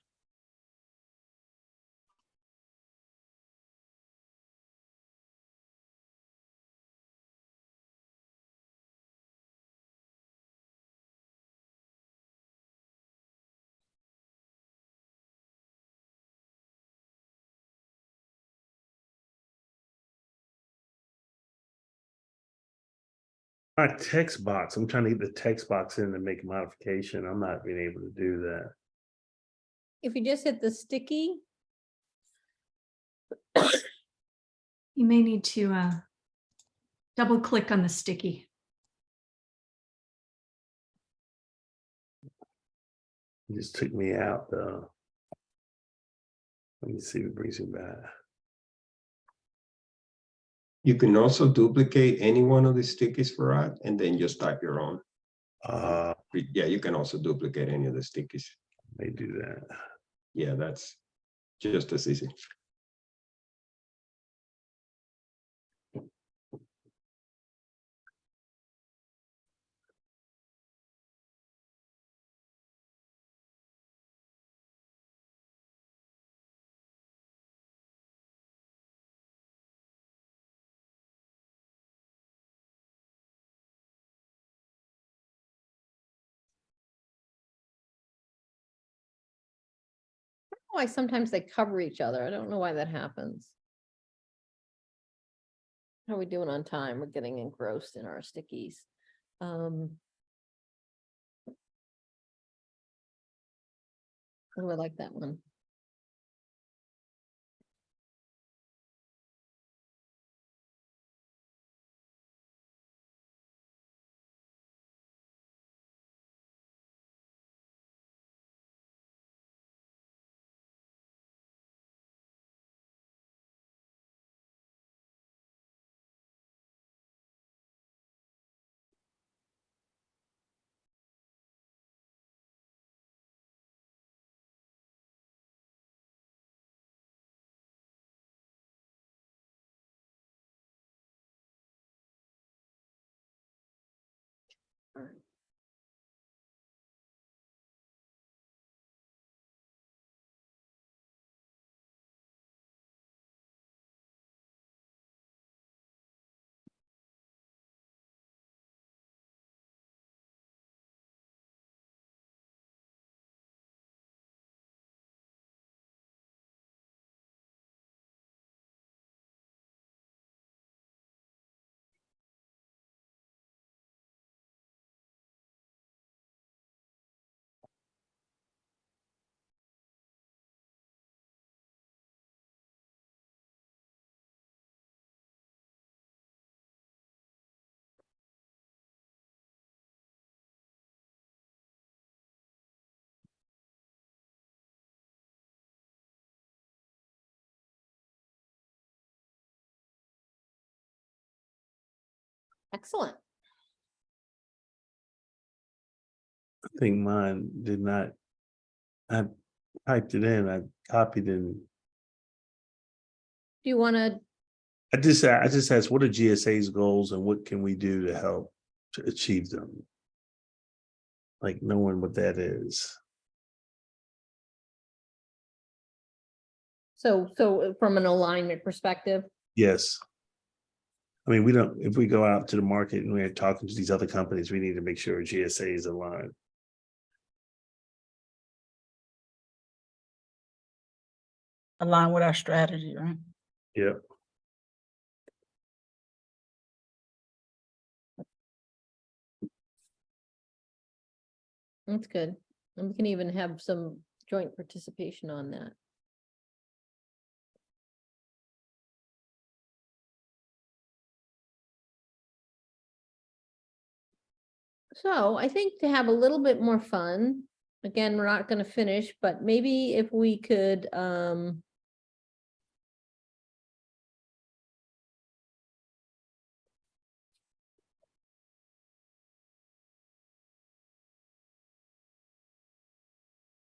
My text box, I'm trying to get the text box in to make a modification. I'm not being able to do that. If you just hit the sticky, You may need to double click on the sticky. It just took me out though. Let me see if it brings me back. You can also duplicate any one of the stickies for us and then just type your own. Yeah, you can also duplicate any of the stickies. May do that. Yeah, that's just as easy. why sometimes they cover each other. I don't know why that happens. How are we doing on time? We're getting engrossed in our stickies. Oh, I like that one. Excellent. I think mine did not. I typed it in, I copied it. Do you want to, I just asked, what are GSA's goals and what can we do to help to achieve them? Like knowing what that is. so from an alignment perspective? Yes. I mean, we don't, if we go out to the market and we're talking to these other companies, we need to make sure GSA is aligned. Align with our strategy, right? Yep. That's good. And we can even have some joint participation on that. So I think to have a little bit more fun, again, we're not going to finish, but maybe if we could,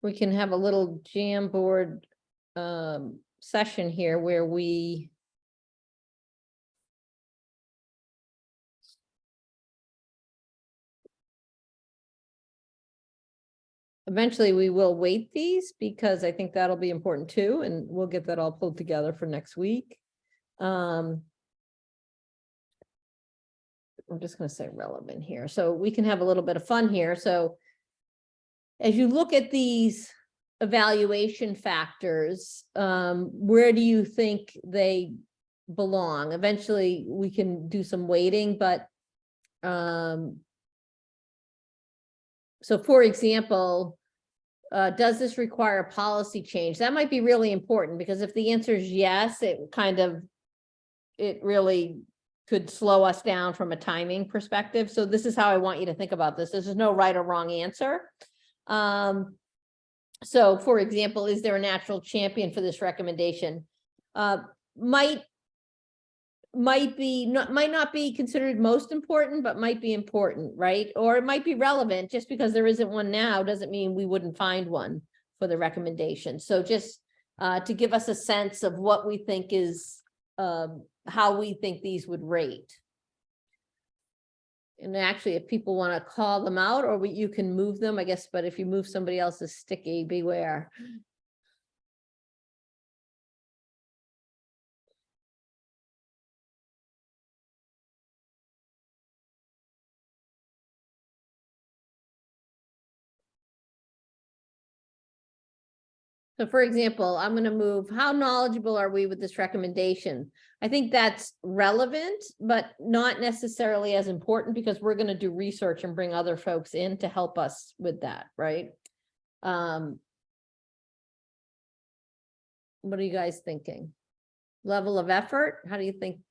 we can have a little Jamboard session here where we eventually we will weight these because I think that'll be important too, and we'll get that all pulled together for next week. I'm just going to say relevant here, so we can have a little bit of fun here. So as you look at these evaluation factors, where do you think they belong? Eventually we can do some weighting, but so for example, does this require a policy change? That might be really important, because if the answer is yes, it really could slow us down from a timing perspective. So this is how I want you to think about this. There's no right or wrong answer. So for example, is there a natural champion for this recommendation? Might not be considered most important, but might be important, right? Or it might be relevant. Just because there isn't one now doesn't mean we wouldn't find one for the recommendation. So just to give us a sense of what we think is, how we think these would rate. And actually, if people want to call them out, or you can move them, I guess, but if you move somebody else's sticky, beware. So for example, I'm going to move, how knowledgeable are we with this recommendation? I think that's relevant, but not necessarily as important, because we're going to do research and bring other folks in to help us with that, right? What are you guys thinking? Level of effort? How do you think?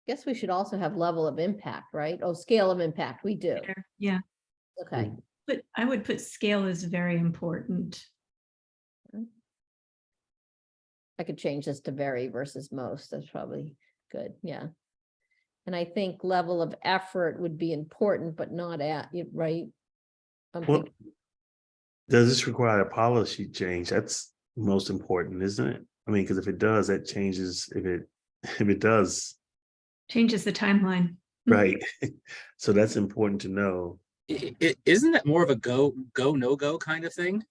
Guess we should also have level of impact, right? Oh, scale of impact, we do. Yeah, Okay. but I would put scale is very important. I could change this to very versus most. That's probably good. Yeah. And I think level of effort would be important, but not at, right? Well, does this require a policy change? That's most important, isn't it? I mean, because if it does, that changes, if it does. Changes the timeline. Right. So that's important to know. Isn't that more of a go, no go kind of thing?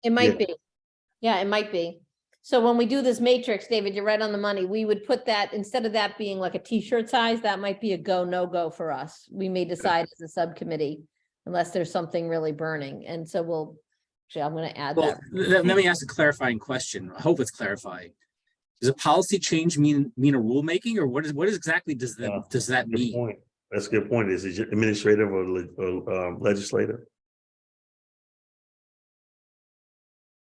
It might be. Yeah, it might be. So when we do this matrix, David, you're right on the money. We would put that, instead of that being like a t-shirt size, that might be a go, no go for us. We may decide as a subcommittee, unless there's something really burning. And so actually, I'm going to add that. Let me ask a clarifying question. I hope it's clarifying. Does a policy change mean a rulemaking, or what is exactly does that mean? Point. That's a good point. Is it administrative or legislative?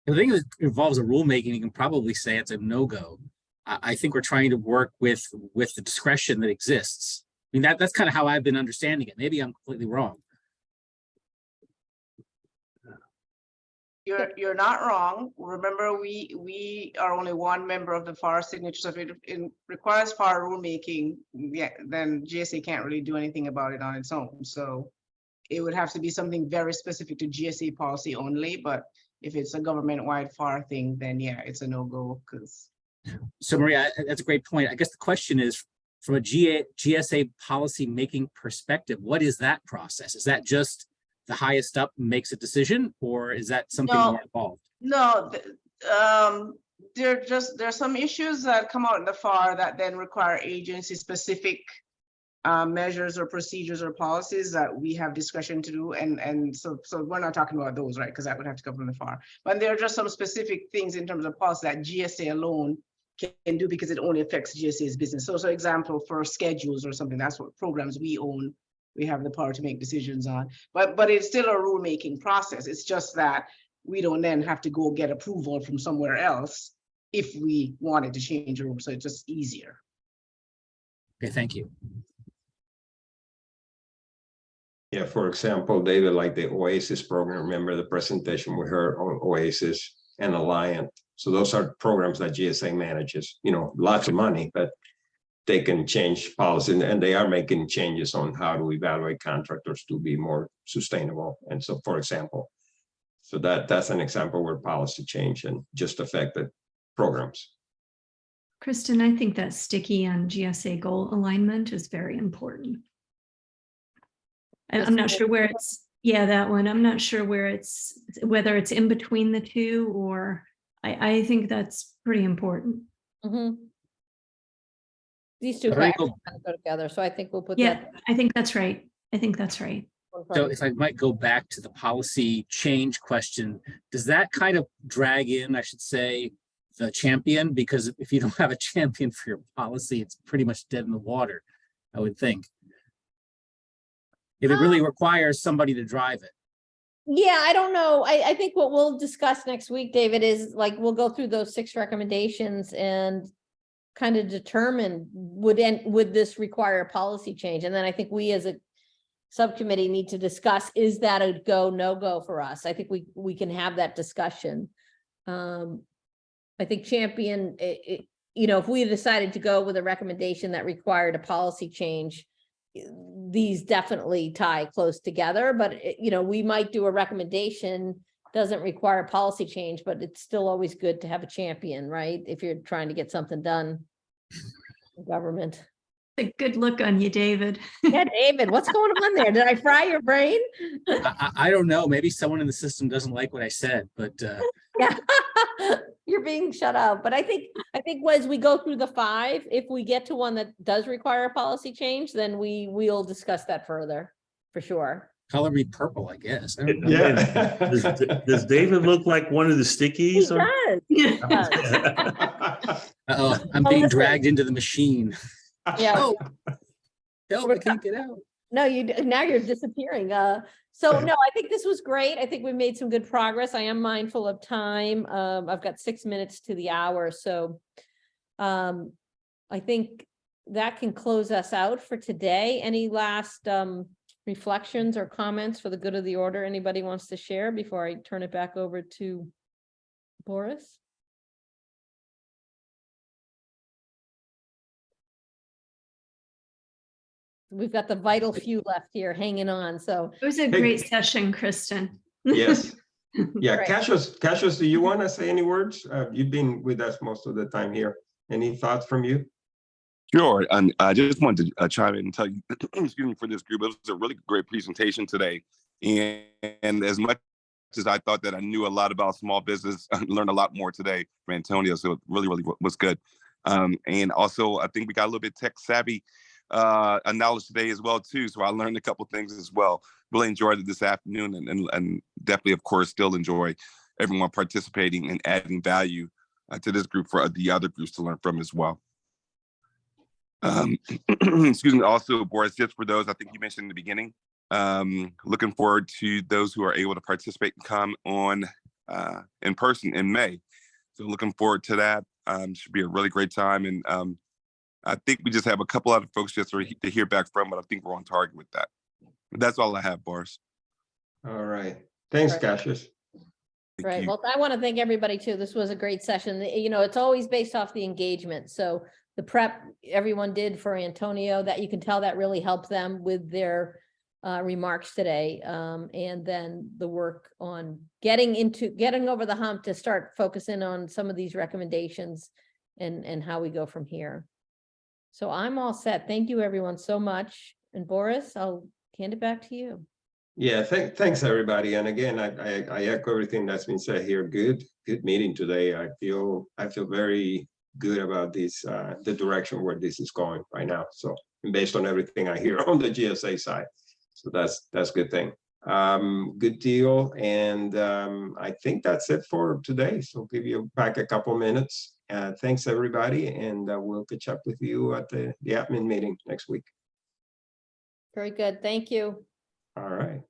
The thing that involves a rulemaking, you can probably say it's a no-go. I think we're trying to work with the discretion that exists. I mean, that's kind of how I've been understanding it. Maybe I'm completely wrong. You're not wrong. Remember, we are only one member of the FAR signature. So if it requires FAR rulemaking, yeah, then GSA can't really do anything about it on its own. So it would have to be something very specific to GSA policy only. But if it's a government-wide FAR thing, then yeah, it's a no-go. So Maria, that's a great point. I guess the question is, from a GSA policy making perspective, what is that process? Is that just the highest up makes a decision, or is that something more involved? No, there's some issues that come out in the FAR that then require agency-specific measures or procedures or policies that we have discretion to do, and so we're not talking about those, right? Because that would have to come from the FAR. But there are just some specific things in terms of policy that GSA alone can do, because it only affects GSA's business. So example, for schedules or something, that's what programs we own, we have the power to make decisions on. But it's still a rulemaking process. It's just that we don't then have to go get approval from somewhere else if we wanted to change a rule. So it's just easier. Okay, thank you. Yeah, for example, David, like the OASIS program, remember the presentation we heard on OASIS and Alliant. So those are programs that GSA manages, lots of money, but they can change policy, and they are making changes on how to evaluate contractors to be more sustainable. And so, for example, so that's an example where policy change and just affect the programs. Kristen, I think that sticky on GSA goal alignment is very important. I'm not sure where it's, yeah, that one. I'm not sure where it's, whether it's in between the two, or I think that's pretty important. Mhm. These two Very actually cool. kind of go together, so I think we'll put Yeah, that. I think that's right. I think that's right. So if I might go back to the policy change question, does that kind of drag in, I should say, the champion? Because if you don't have a champion for your policy, it's pretty much dead in the water, I would think. If it really requires somebody to drive it. Yeah, I don't know. I think what we'll discuss next week, David, is like, we'll go through those 6 recommendations and kind of determine would this require a policy change? And then I think we as a subcommittee need to discuss, is that a go, no go for us? I think we can have that discussion. I think champion, you know, if we decided to go with a recommendation that required a policy change, these definitely tie close together, but you know, we might do a recommendation, doesn't require a policy change, but it's still always good to have a champion, right? If you're trying to get something done in government. A good look on you, David. Yeah, David, what's going on there? Did I fry your brain? I don't know, maybe someone in the system doesn't like what I said, but Yeah, you're being shut out. But I think as we go through the 5, if we get to one that does require a policy change, then we'll discuss that further, for sure. color me purple, I guess. I don't know. Yeah. Does David look like one of the He stickies? does. He does. Uh-oh, I'm being dragged into the machine. Yeah. Oh, help, I can't get out. No, now you're disappearing. So no, I think this was great. I think we made some good progress. I am mindful of time. I've got 6 minutes to the hour. So I think that can close us out for today. Any last reflections or comments for the good of the order anybody wants to share before I turn it back over to Boris? We've got the vital few left here hanging on, so. It was a great session, Kristen. Yes. Yeah, Right. Cassius, do you want to say any words? You've been with us most of the time here. Any thoughts from you? Sure, and I just wanted to chime in and tell you, excuse me, for this group, it was a really great presentation today. And as much as I thought that I knew a lot about small business, I learned a lot more today from Antonio, so it really, really was good. And also, I think we got a little bit tech savvy knowledge today as well, too, so I learned a couple things as well. Really enjoyed it this afternoon, and definitely, of course, still enjoy everyone participating and adding value to this group for the other groups to learn from as well. Excuse me, also, Boris, just for those, I think you mentioned in the beginning, looking forward to those who are able to participate and come on in person in May. So looking forward to that. Should be a really great time. And I think we just have a couple other folks just to hear back from, but I think we're on target with that. But that's all I have, Boris. All right. Thanks, Right. Cassius. Right. Well, I want to thank everybody too. This was a great session. You know, it's always based off the engagement. So the prep everyone did for Antonio, that you can tell that really helped them with their remarks today. And then the work on getting over the hump to start focusing on some of these recommendations and how we go from here. So I'm all set. Thank you, everyone, so much. And Boris, I'll hand it back to you. Yeah, thanks, everybody. And again, I echo everything that's been said here. Good meeting today. I feel very good about this, the direction where this is going right now. So based on everything I hear on the GSA side. So that's a good thing. Good deal. And I think that's it for today. So give you back a couple minutes. Thanks, everybody. And we'll catch up with you at the admin meeting next week. Very good. Thank you. All right.